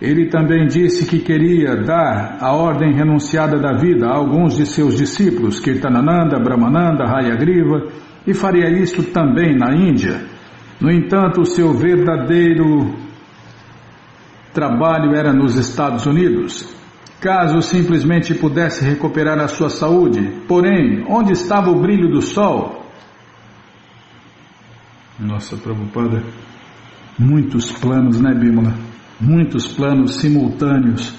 Ele também disse que queria dar a ordem renunciada da vida a alguns de seus discípulos, Kirtanananda, Brahmananda, Hayagriva, e faria isso também na Índia. No entanto, o seu verdadeiro trabalho era nos Estados Unidos. Caso simplesmente pudesse recuperar a sua saúde, porém, onde estava o brilho do sol? Nossa, Prabhupada, muitos planos, né, Bimala? Muitos planos simultâneos.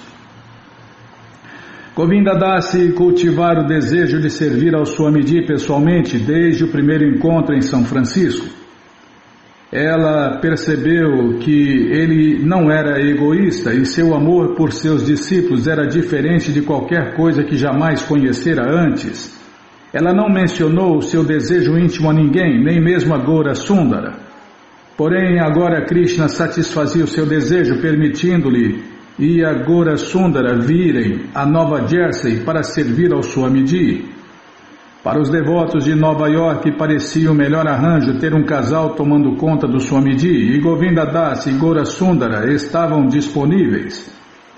Govinda Dasi cultivara o desejo de servir ao Swamiji pessoalmente desde o primeiro encontro em São Francisco. Ela percebeu que ele não era egoísta e seu amor por seus discípulos era diferente de qualquer coisa que jamais conhecera antes. Ela não mencionou o seu desejo íntimo a ninguém, nem mesmo a Gaura Sundara. Porém, agora Krishna satisfazia o seu desejo, permitindo-lhe e a Gaura Sundara virem a Nova Jersey para servir ao Swamiji. Para os devotos de Nova York, parecia o melhor arranjo ter um casal tomando conta do Swamiji, e Govinda Das e Gaura Sundara estavam disponíveis.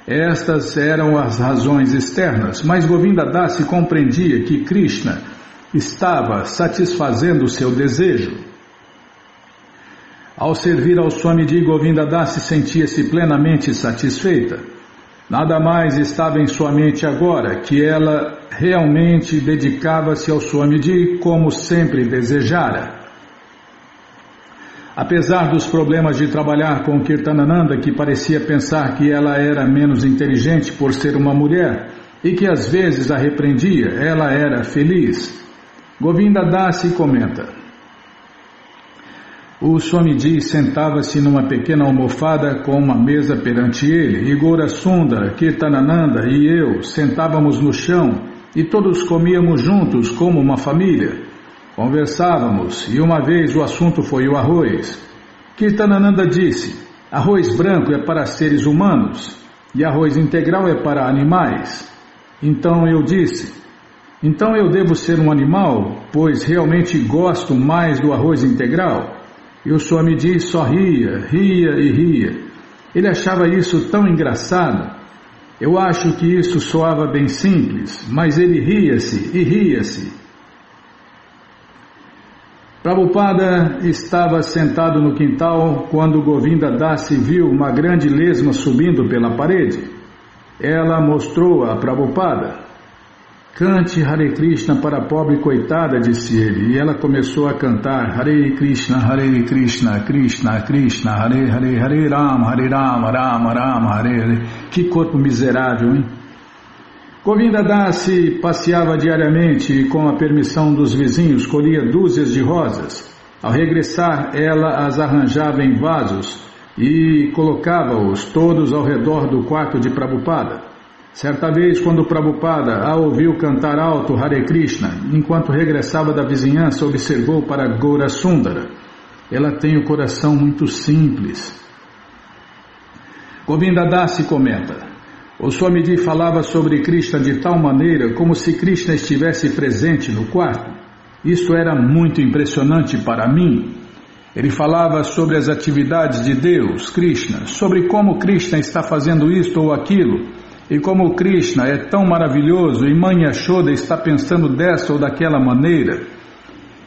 Estas eram as razões externas, mas Govinda Das compreendia que Krishna estava satisfazendo o seu desejo. Ao servir ao Swamiji, Govinda Das sentia-se plenamente satisfeita. Nada mais estava em sua mente agora, que ela realmente dedicava-se ao Swamiji como sempre desejara. Apesar dos problemas de trabalhar com Kirtanananda, que parecia pensar que ela era menos inteligente por ser uma mulher e que às vezes a repreendia, ela era feliz. Govinda Das comenta: o Swamiji sentava-se numa pequena almofada com uma mesa perante ele, e Gaura Sundara, Kirtanananda e eu sentávamos no chão e todos comíamos juntos como uma família. Conversávamos e uma vez o assunto foi o arroz. Kirtanananda disse: arroz branco é para seres humanos e arroz integral é para animais. Então eu disse: então eu devo ser um animal, pois realmente gosto mais do arroz integral? E o Swamiji só ria e ria. Ele achava isso tão engraçado. Eu acho que isso soava bem simples, mas ele ria-se e ria-se. Prabhupada estava sentado no quintal quando Govinda Das viu uma grande lesma subindo pela parede. Ela mostrou a Prabhupada. Cante Hare Krishna para a pobre coitada, disse ele, e ela começou a cantar Hare Krishna, Krishna Krishna, Hare Hare, Hare Rama, Rama Rama, Hare Hare. Que corpo miserável, hein? Govinda Dasi passeava diariamente e, com a permissão dos vizinhos, colhia dúzias de rosas. Ao regressar, ela as arranjava em vasos e colocava-os todos ao redor do quarto de Prabhupada. Certa vez, quando Prabhupada a ouviu cantar alto Hare Krishna, enquanto regressava da vizinhança, observou para Gaura Sundara. Ela tem o coração muito simples. Govinda Dasi comenta: o Swamiji falava sobre Krishna de tal maneira como se Krishna estivesse presente no quarto. Isso era muito impressionante para mim. Ele falava sobre as atividades de Deus, Krishna, sobre como Krishna está fazendo isto ou aquilo, e como Krishna é tão maravilhoso e Mãe Yashoda está pensando dessa ou daquela maneira.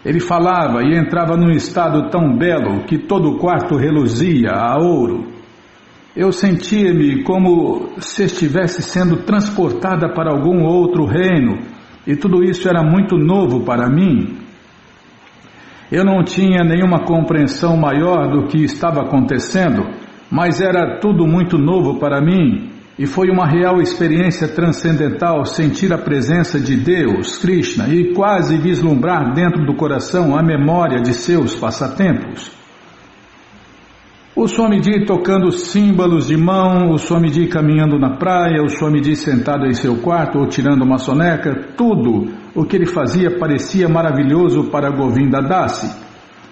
Ele falava e entrava num estado tão belo que todo o quarto reluzia a ouro. Eu sentia-me como se estivesse sendo transportada para algum outro reino, e tudo isso era muito novo para mim. Eu não tinha nenhuma compreensão maior do que estava acontecendo, mas era tudo muito novo para mim, e foi uma real experiência transcendental sentir a presença de Deus, Krishna, e quase vislumbrar dentro do coração a memória de seus passatempos. O Swamiji tocando símbolos de mão, o Swamiji caminhando na praia, o Swamiji sentado em seu quarto ou tirando uma soneca, tudo o que ele fazia parecia maravilhoso para Govinda Dasi.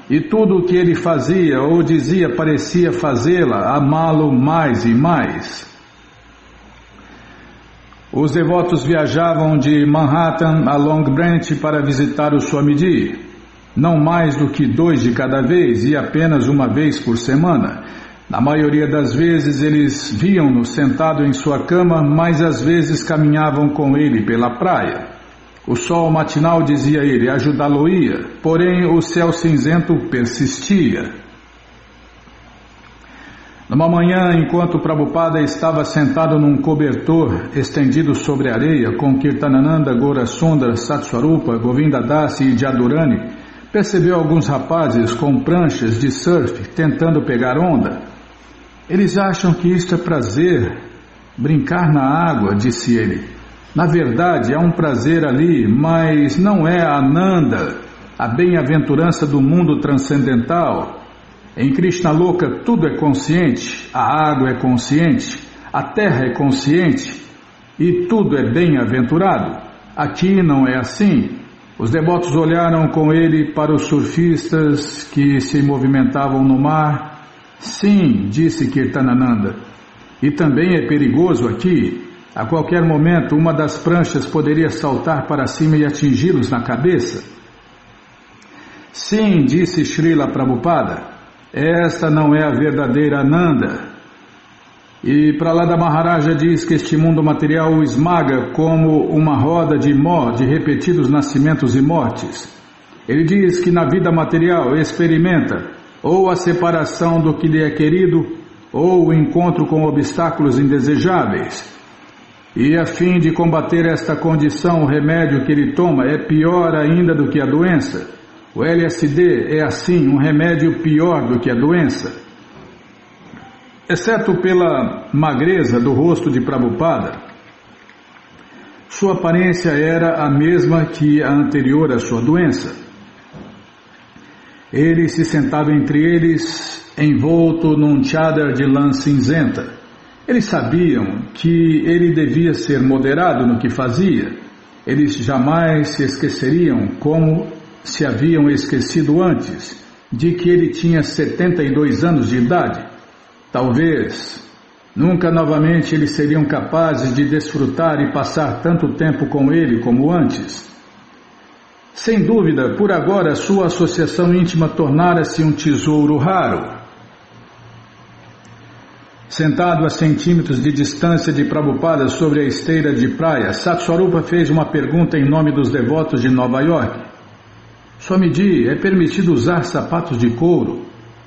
E tudo o que ele fazia ou dizia parecia fazê-la amá-lo mais e mais. Os devotos viajavam de Manhattan a Long Branch para visitar o Swamiji. Não mais do que 2 de cada vez e apenas uma vez por semana. Na maioria das vezes eles viam-no sentado em sua cama, mas às vezes caminhavam com ele pela praia. O sol matinal, dizia ele, ajudá-lo-ia, porém o céu cinzento persistia. Numa manhã, enquanto Prabhupada estava sentado num cobertor estendido sobre a areia com Kirtanananda, Gaura Sundara, Satswarupa, Govinda Dasi e Jadurani, percebeu alguns rapazes com pranchas de surf tentando pegar onda. Eles acham que isto é prazer, brincar na água, disse ele. Na verdade, há um prazer ali, mas não é a Ananda, a bem-aventurança do mundo transcendental. Em Krishnaloka tudo é consciente, a água é consciente, a terra é consciente e tudo é bem-aventurado. Aqui não é assim. Os devotos olharam com ele para os surfistas que se movimentavam no mar. Sim, disse Kirtanananda, e também é perigoso aqui. A qualquer momento uma das pranchas poderia saltar para cima e atingi-los na cabeça. Sim, disse Srila Prabhupada, esta não é a verdadeira Ananda. E Prahlada Maharaja diz que este mundo material o esmaga como uma roda de repetidos nascimentos e mortes. Ele diz que na vida material experimenta ou a separação do que lhe é querido ou o encontro com obstáculos indesejáveis. E a fim de combater esta condição, o remédio que ele toma é pior ainda do que a doença. O LSD é assim um remédio pior do que a doença. Exceto pela magreza do rosto de Prabhupada, sua aparência era a mesma que a anterior à sua doença. Ele se sentava entre eles, envolto num chadar de lã cinzenta. Eles sabiam que ele devia ser moderado no que fazia. Eles jamais se esqueceriam, como se haviam esquecido antes, de que ele tinha 72 anos de idade. Talvez, nunca novamente eles seriam capazes de desfrutar e passar tanto tempo com ele como antes. Sem dúvida, por agora, sua associação íntima tornara-se um tesouro raro. Sentado a centímetros de distância de Prabhupada sobre a esteira de praia, Satswarupa fez uma pergunta em nome dos devotos de Nova York. Swamiji, é permitido usar sapatos de couro?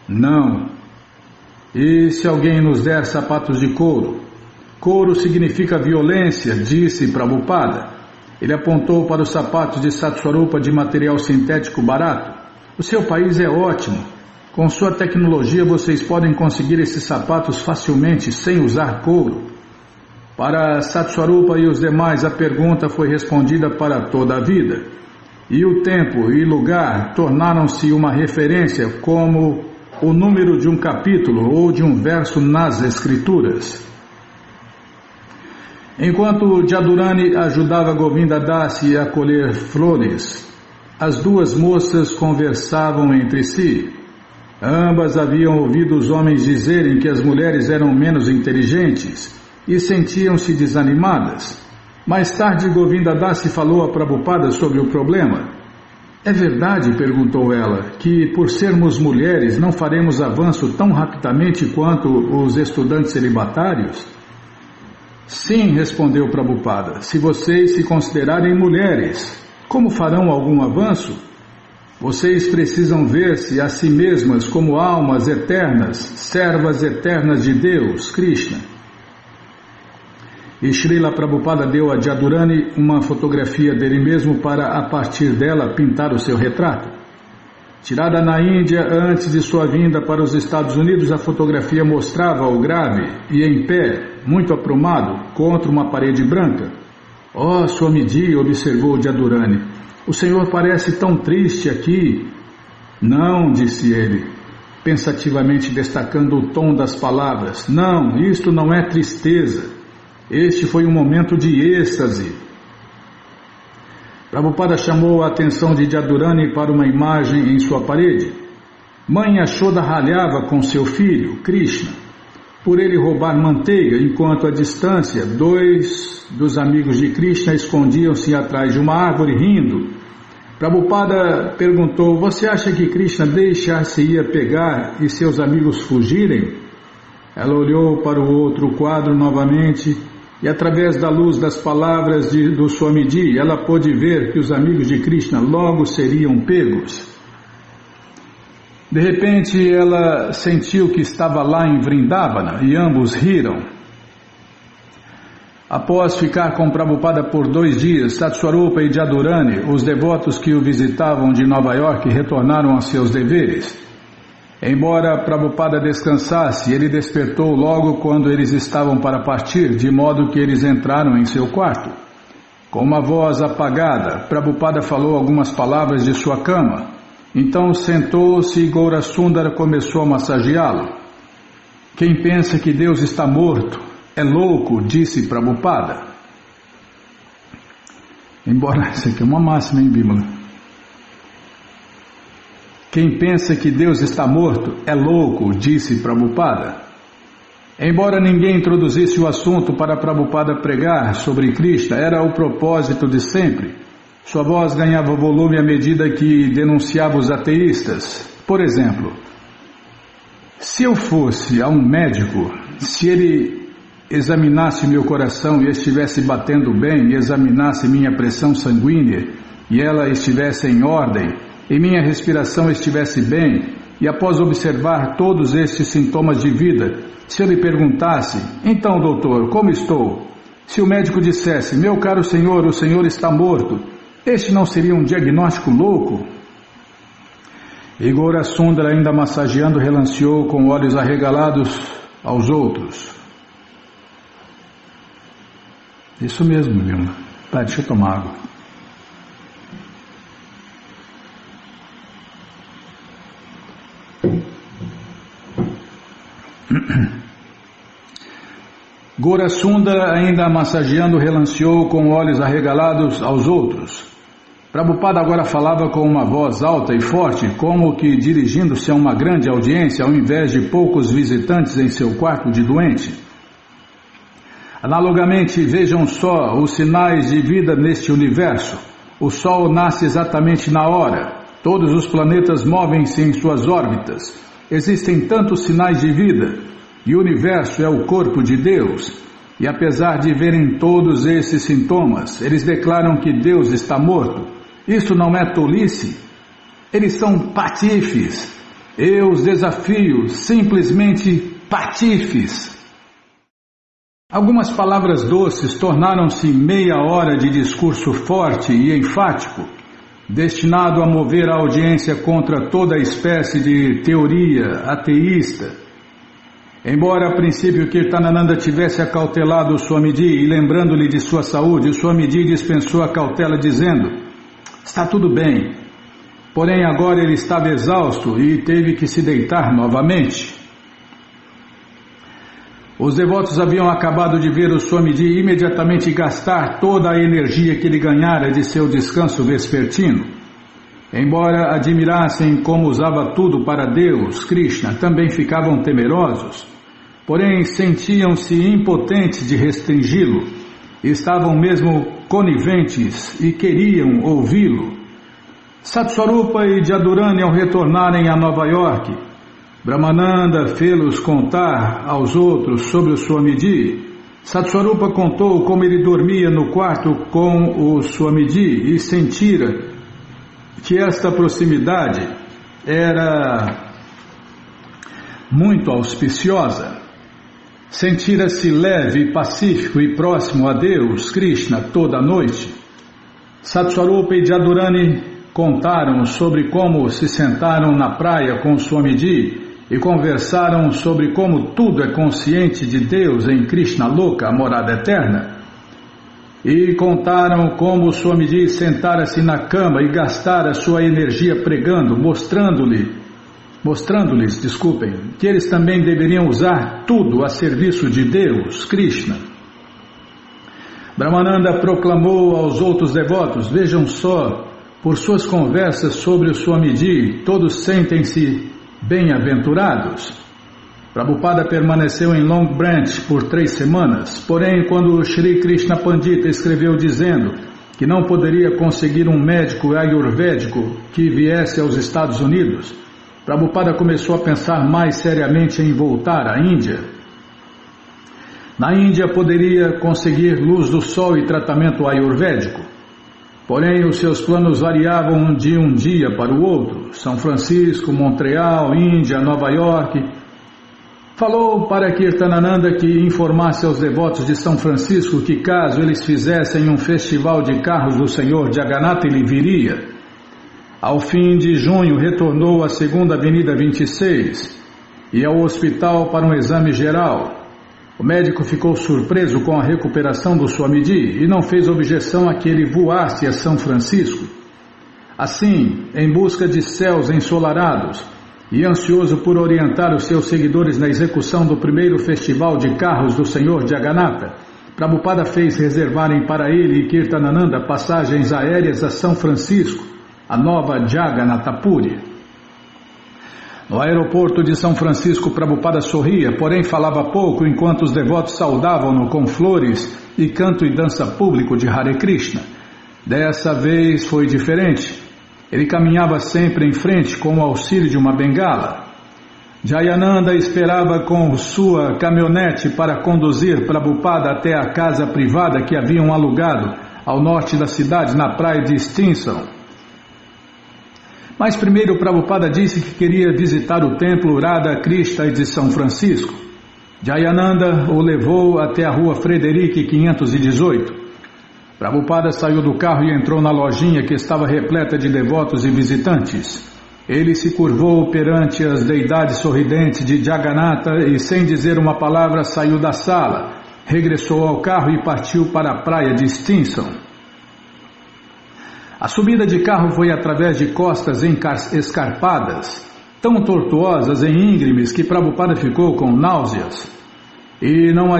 Não. E se alguém nos der sapatos de couro? Couro significa violência, disse Prabhupada. Ele apontou para os sapatos de Satswarupa de material sintético barato. O seu país é ótimo. Com sua tecnologia vocês podem conseguir esses sapatos facilmente sem usar couro. Para Satswarupa e os demais a pergunta foi respondida para toda a vida. E o tempo e lugar tornaram-se uma referência como o número de um capítulo ou de um verso nas escrituras. Enquanto Jadurani ajudava Govinda Dasi a colher flores, as duas moças conversavam entre si. Ambas haviam ouvido os homens dizerem que as mulheres eram menos inteligentes e sentiam-se desanimadas. Mais tarde, Govinda Dasi falou a Prabhupada sobre o problema. É verdade, perguntou ela, que por sermos mulheres não faremos avanço tão rapidamente quanto os estudantes celibatários? Sim, respondeu Prabhupada, se vocês se considerarem mulheres, como farão algum avanço? Vocês precisam ver-se a si mesmas como almas eternas, servas eternas de Deus, Krishna. E Srila Prabhupada deu a Jadurani uma fotografia dele mesmo para, a partir dela, pintar o seu retrato. Tirada na Índia antes de sua vinda para os Estados Unidos, a fotografia mostrava-o grave e em pé, muito aprumado, contra uma parede branca. Oh, Swamiji, observou Jadurani, o senhor parece tão triste aqui. Não, disse ele, pensativamente destacando o tom das palavras. Não, isto não é tristeza. Este foi um momento de êxtase. Prabhupada chamou a atenção de Jadurani para uma imagem em sua parede. Mãe Yashoda ralhava com seu filho, Krishna, por ele roubar manteiga, enquanto à distância, dois dos amigos de Krishna escondiam-se atrás de uma árvore rindo. Prabhupada perguntou, você acha que Krishna deixar-se-ia pegar e seus amigos fugirem? Ela olhou para o outro quadro novamente e através da luz das palavras do Swamiji, ela pôde ver que os amigos de Krishna logo seriam pegos. De repente, ela sentiu que estava lá em Vrindavana e ambos riram. Após ficar com Prabhupada por 2 dias, Satswarupa e Jadurani, os devotos que o visitavam de Nova York, retornaram a seus deveres. Embora Prabhupada descansasse, ele despertou logo quando eles estavam para partir, de modo que eles entraram em seu quarto. Com uma voz apagada, Prabhupada falou algumas palavras de sua cama. Então sentou-se e Gaurasundara começou a massageá-lo. Quem pensa que Deus está morto é louco, disse Prabhupada. Embora isso aqui é uma máxima, hein, Bímola? Quem pensa que Deus está morto é louco, disse Prabhupada. Embora ninguém introduzisse o assunto para Prabhupada pregar sobre Krishna, era o propósito de sempre. Sua voz ganhava volume à medida que denunciava os ateístas. Por exemplo, se eu fosse a um médico, se ele examinasse meu coração e estivesse batendo bem, e examinasse minha pressão sanguínea e ela estivesse em ordem, e minha respiração estivesse bem, e após observar todos estes sintomas de vida, se eu lhe perguntasse, então doutor, como estou? Se o médico dissesse, meu caro senhor, o senhor está morto, este não seria um diagnóstico louco? E Gaurasundara, ainda massageando, relanceou com olhos arregalados aos outros. Isso mesmo, Vilma. Tá, deixa eu tomar água. Gaurasundara, ainda massageando, relanceou com olhos arregalados aos outros. Prabhupada agora falava com uma voz alta e forte, como que dirigindo-se a uma grande audiência ao invés de poucos visitantes em seu quarto de doente. Analogamente, vejam só os sinais de vida neste universo. O Sol nasce exatamente na hora. Todos os planetas movem-se em suas órbitas. Existem tantos sinais de vida. E o universo é o corpo de Deus. E apesar de verem todos esses sintomas, eles declaram que Deus está morto. Isso não é tolice? Eles são patifes. Eu os desafio, simplesmente patifes. Algumas palavras doces tornaram-se meia hora de discurso forte e enfático, destinado a mover a audiência contra toda espécie de teoria ateísta. Embora a princípio Kirtanananda tivesse acautelado Swamiji e lembrando-lhe de sua saúde, o Swamiji dispensou a cautela dizendo: está tudo bem. Porém agora ele estava exausto e teve que se deitar novamente. Os devotos haviam acabado de ver o Swamiji imediatamente gastar toda a energia que ele ganhara de seu descanso vespertino. Embora admirassem como usava tudo para Deus, Krishna, também ficavam temerosos. Porém sentiam-se impotentes de restringi-lo. Estavam mesmo coniventes e queriam ouvi-lo. Satswarupa e Jadurani, ao retornarem a Nova York, Brahmananda fê-los contar aos outros sobre o Swamiji. Satswarupa contou como ele dormia no quarto com o Swamiji e sentira que esta proximidade era muito auspiciosa. Sentira-se leve, pacífico e próximo a Deus, Krishna, toda a noite. Satswarupa e Jadurani contaram sobre como se sentaram na praia com Swamiji e conversaram sobre como tudo é consciente de Deus em Krishna Loka, a morada eterna. E contaram como Swamiji sentara-se na cama e gastara sua energia pregando, mostrando-lhes, que eles também deveriam usar tudo a serviço de Deus, Krishna. Brahmananda proclamou aos outros devotos: vejam só, por suas conversas sobre o Swamiji, todos sentem-se bem-aventurados. Prabhupada permaneceu em Long Branch por 3 semanas, porém quando Shri Krishna Pandita escreveu dizendo que não poderia conseguir um médico ayurvédico que viesse aos Estados Unidos, Prabhupada começou a pensar mais seriamente em voltar à Índia. Na Índia poderia conseguir luz do sol e tratamento ayurvédico. Porém, os seus planos variavam de um dia para o outro. São Francisco, Montreal, Índia, Nova York. Falou para Kirtanananda que informasse aos devotos de São Francisco que caso eles fizessem um festival de carros do Senhor Jagannatha, ele viria. Ao fim de junho, retornou à 2ª Avenida 26 e ao hospital para um exame geral. O médico ficou surpreso com a recuperação do Swamiji e não fez objeção a que ele voasse a São Francisco. Assim, em busca de céus ensolarados e ansioso por orientar os seus seguidores na execução do primeiro festival de carros do Senhor Jagannatha, Prabhupada fez reservarem para ele e Kirtanananda passagens aéreas a São Francisco, a nova Jagannatha Puri. No aeroporto de São Francisco, Prabhupada sorria, porém falava pouco enquanto os devotos saudavam-no com flores e canto e dança público de Hare Krishna. Dessa vez foi diferente. Ele caminhava sempre em frente com o auxílio de uma bengala. Jayananda esperava com sua caminhonete para conduzir Prabhupada até a casa privada que haviam alugado ao norte da cidade, na praia de Stinson. Mas primeiro Prabhupada disse que queria visitar o templo Radha Krishna de São Francisco. Jayananda o levou até a rua Frederic 518. Prabhupada saiu do carro e entrou na lojinha que estava repleta de devotos e visitantes. Ele se curvou perante as deidades sorridentes de Jagannatha e, sem dizer uma palavra, saiu da sala, regressou ao carro e partiu para a praia de Stinson. A subida de carro foi através de costas escarpadas, tão tortuosas e íngremes que Prabhupada ficou com náuseas. E não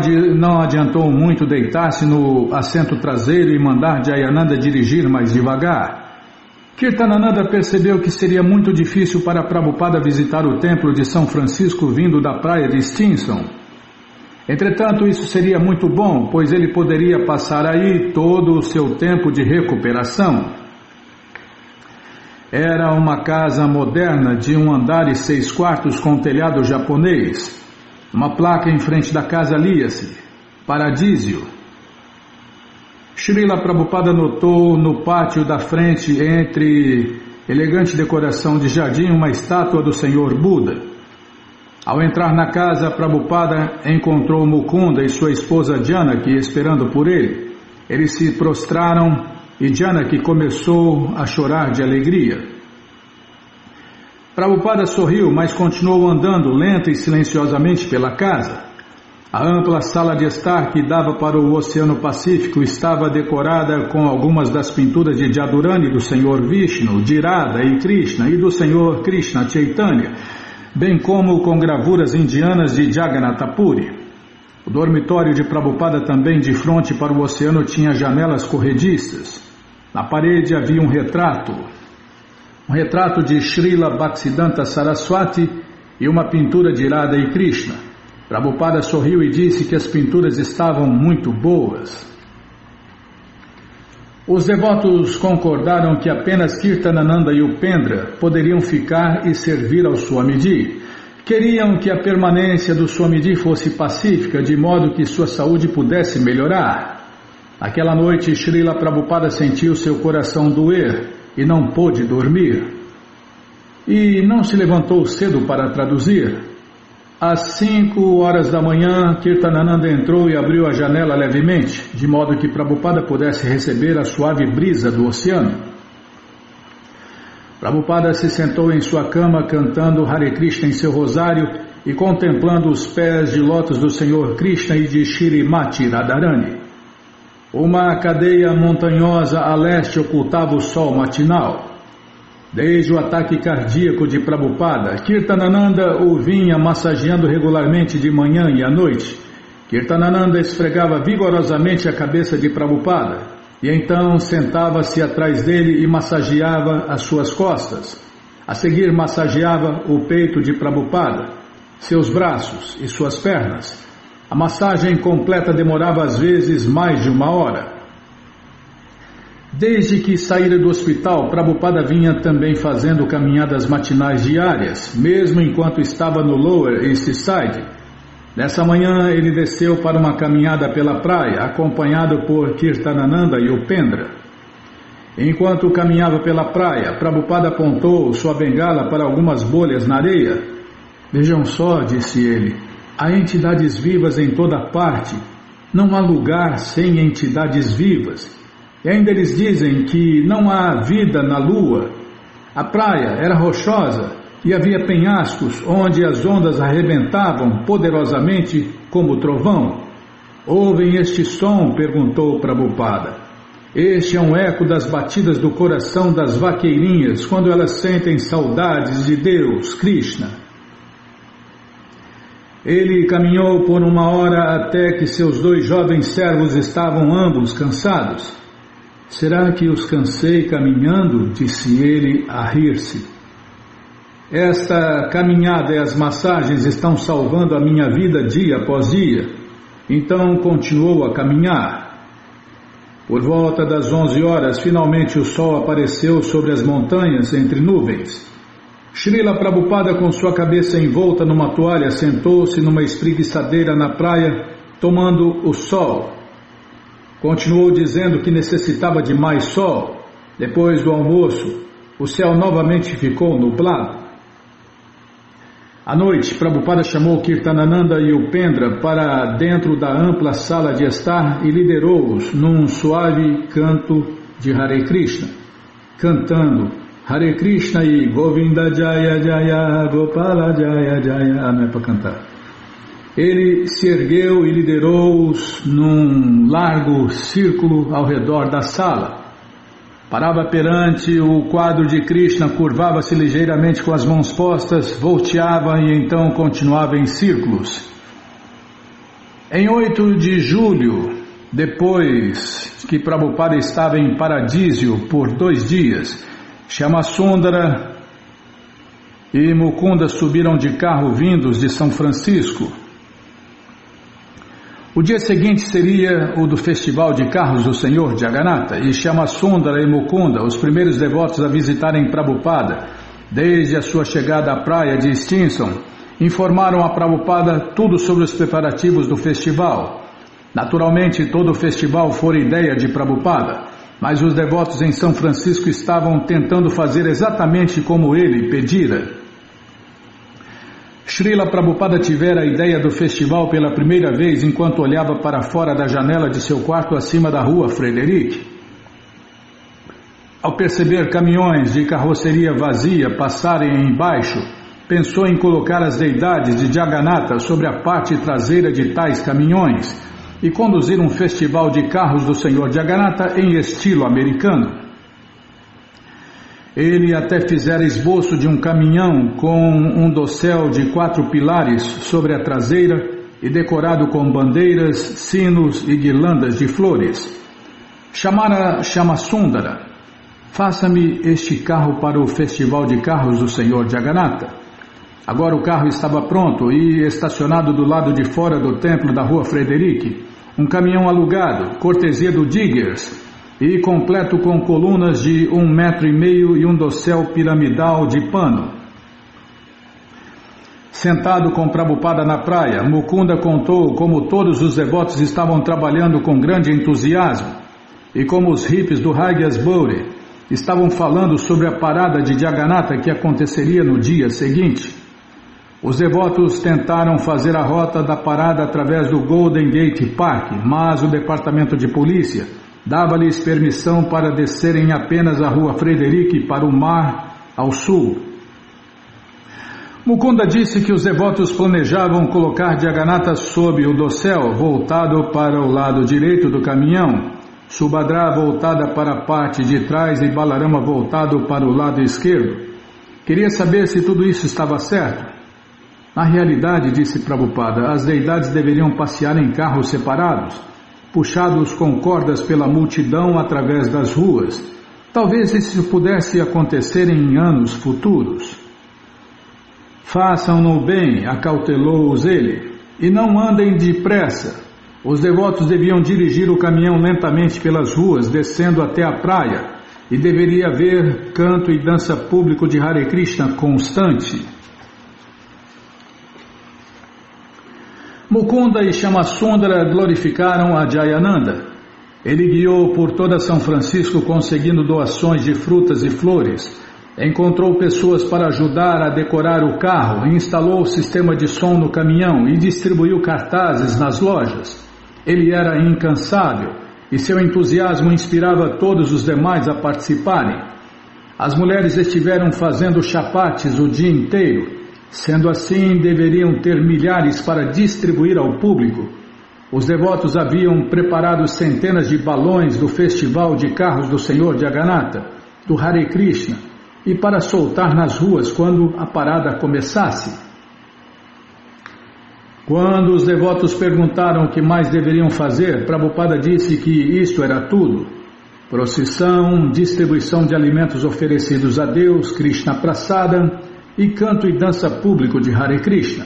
adiantou muito deitar-se no assento traseiro e mandar Jayananda dirigir mais devagar. Kirtanananda percebeu que seria muito difícil para Prabhupada visitar o templo de São Francisco vindo da praia de Stinson. Entretanto, isso seria muito bom, pois ele poderia passar aí todo o seu tempo de recuperação. Era uma casa moderna de 1 andar e 6 quartos com telhado japonês. Uma placa em frente da casa lia-se: Paradísio. Srila Prabhupada notou no pátio da frente, entre elegante decoração de jardim, uma estátua do Senhor Buda. Ao entrar na casa, Prabhupada encontrou Mukunda e sua esposa Janaki esperando por ele. Eles se prostraram e Janaki começou a chorar de alegria. Prabhupada sorriu, mas continuou andando lenta e silenciosamente pela casa. A ampla sala de estar que dava para o Oceano Pacífico estava decorada com algumas das pinturas de Jadurani do Senhor Vishnu, de Radha e Krishna e do Senhor Krishna Chaitanya, bem como com gravuras indianas de Jagannath Puri. O dormitório de Prabhupada também de frente para o oceano tinha janelas corrediças. Na parede havia um retrato de Srila Bhaktisiddhanta Saraswati e uma pintura de Radha e Krishna. Prabhupada sorriu e disse que as pinturas estavam muito boas. Os devotos concordaram que apenas Kirtanananda e Upendra poderiam ficar e servir ao Swamiji. Queriam que a permanência do Swamiji fosse pacífica, de modo que sua saúde pudesse melhorar. Naquela noite, Srila Prabhupada sentiu seu coração doer e não pôde dormir. E não se levantou cedo para traduzir. Às 5 horas da manhã, Kirtanananda entrou e abriu a janela levemente, de modo que Prabhupada pudesse receber a suave brisa do oceano. Prabhupada se sentou em sua cama cantando Hare Krishna em seu rosário e contemplando os pés de lótus do Senhor Krishna e de Shrimati Radharani. Uma cadeia montanhosa a leste ocultava o sol matinal. Desde o ataque cardíaco de Prabhupada, Kirtanananda o vinha massageando regularmente de manhã e à noite. Kirtanananda esfregava vigorosamente a cabeça de Prabhupada e então sentava-se atrás dele e massageava as suas costas. A seguir massageava o peito de Prabhupada, seus braços e suas pernas. A massagem completa demorava às vezes mais de 1 hora. Desde que saíra do hospital, Prabhupada vinha também fazendo caminhadas matinais diárias, mesmo enquanto estava no Lower East Side. Nessa manhã ele desceu para uma caminhada pela praia, acompanhado por Kirtanananda e Upendra. Enquanto caminhava pela praia, Prabhupada apontou sua bengala para algumas bolhas na areia. Vejam só, disse ele, há entidades vivas em toda parte. Não há lugar sem entidades vivas. E ainda eles dizem que não há vida na lua. A praia era rochosa e havia penhascos onde as ondas arrebentavam poderosamente como trovão. Ouvem este som? Perguntou Prabhupada. Este é um eco das batidas do coração das vaqueirinhas quando elas sentem saudades de Deus, Krishna. Ele caminhou por 1 hora até que seus 2 jovens servos estavam ambos cansados. Será que os cansei caminhando? Disse ele a rir-se. Esta caminhada e as massagens estão salvando a minha vida dia após dia. Então continuou a caminhar. Por volta das 11 horas, finalmente o sol apareceu sobre as montanhas entre nuvens. Srila Prabhupada, com sua cabeça envolta numa toalha, sentou-se numa espreguiçadeira na praia, tomando o sol. Continuou dizendo que necessitava de mais sol. Depois do almoço, o céu novamente ficou nublado. À noite, Prabhupada chamou Kirtanananda e Upendra para dentro da ampla sala de estar e liderou-os num suave canto de Hare Krishna, cantando Hare Krishna e Govinda Jaya Jaya Gopala Jaya Jaya. Não é para cantar. Ele se ergueu e liderou-os num largo círculo ao redor da sala. Parava perante o quadro de Krishna, curvava-se ligeiramente com as mãos postas, volteava e então continuava em círculos. Em 8 de julho, depois que Prabhupada estava em Paradísio por 2 dias, Shyamasundara e Mukunda subiram de carro vindos de São Francisco. O dia seguinte seria o do Festival de Carros do Senhor Jagannatha, e Shyamasundara e Mukunda, os primeiros devotos a visitarem Prabhupada, desde a sua chegada à praia de Stinson, informaram a Prabhupada tudo sobre os preparativos do festival. Naturalmente, todo o festival fora ideia de Prabhupada, mas os devotos em São Francisco estavam tentando fazer exatamente como ele pedira. Srila Prabhupada tivera a ideia do festival pela primeira vez enquanto olhava para fora da janela de seu quarto acima da rua Frederic. Ao perceber caminhões de carroceria vazia passarem embaixo, pensou em colocar as deidades de Jagannatha sobre a parte traseira de tais caminhões e conduzir um festival de carros do Senhor Jagannatha em estilo americano. Ele até fizera esboço de um caminhão com um dossel de 4 pilares sobre a traseira e decorado com bandeiras, sinos e guirlandas de flores. Chamara Shyamasundara: faça-me este carro para o festival de carros do Senhor Jagannatha. Agora o carro estava pronto e estacionado do lado de fora do templo da rua Frederic, um caminhão alugado, cortesia do Diggers, e completo com colunas de 1,5 metro e um dossel piramidal de pano. Sentado com Prabhupada na praia, Mukunda contou como todos os devotos estavam trabalhando com grande entusiasmo e como os hippies do Ragyasburi estavam falando sobre a parada de Jagannatha que aconteceria no dia seguinte. Os devotos tentaram fazer a rota da parada através do Golden Gate Park, mas o departamento de polícia dava-lhes permissão para descerem apenas a rua Frederic para o mar ao sul. Mukunda disse que os devotos planejavam colocar Jagannatha sob o dossel voltado para o lado direito do caminhão, Subhadra voltada para a parte de trás e Balarama voltado para o lado esquerdo. Queria saber se tudo isso estava certo. Na realidade, disse Prabhupada, as deidades deveriam passear em carros separados, puxados com cordas pela multidão através das ruas. Talvez isso pudesse acontecer em anos futuros. Façam-no bem, acautelou-os ele, e não andem depressa. Os devotos deviam dirigir o caminhão lentamente pelas ruas, descendo até a praia, e deveria haver canto e dança público de Hare Krishna constante. Mukunda e Shyamasundara glorificaram a Jayananda. Ele guiou por toda São Francisco conseguindo doações de frutas e flores, encontrou pessoas para ajudar a decorar o carro, instalou o sistema de som no caminhão e distribuiu cartazes nas lojas. Ele era incansável e seu entusiasmo inspirava todos os demais a participarem. As mulheres estiveram fazendo chapates o dia inteiro. Sendo assim, deveriam ter milhares para distribuir ao público. Os devotos haviam preparado centenas de balões do festival de carros do Senhor Jagannatha, do Hare Krishna, e para soltar nas ruas quando a parada começasse. Quando os devotos perguntaram o que mais deveriam fazer, Prabhupada disse que isto era tudo: procissão, distribuição de alimentos oferecidos a Deus, Krishna Prasada, e canto e dança público de Hare Krishna.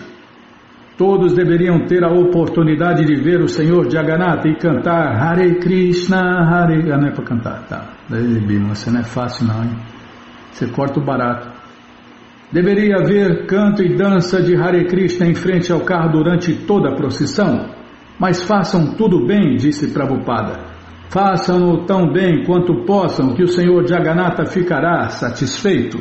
Todos deveriam ter a oportunidade de ver o Senhor Jagannatha e cantar Hare Krishna, Hare... Ah, não é para cantar, tá. Você não é fácil não, hein? Você corta o barato. Deveria haver canto e dança de Hare Krishna em frente ao carro durante toda a procissão. Mas façam tudo bem, disse Prabhupada. Façam-no tão bem quanto possam, que o Senhor Jagannatha ficará satisfeito.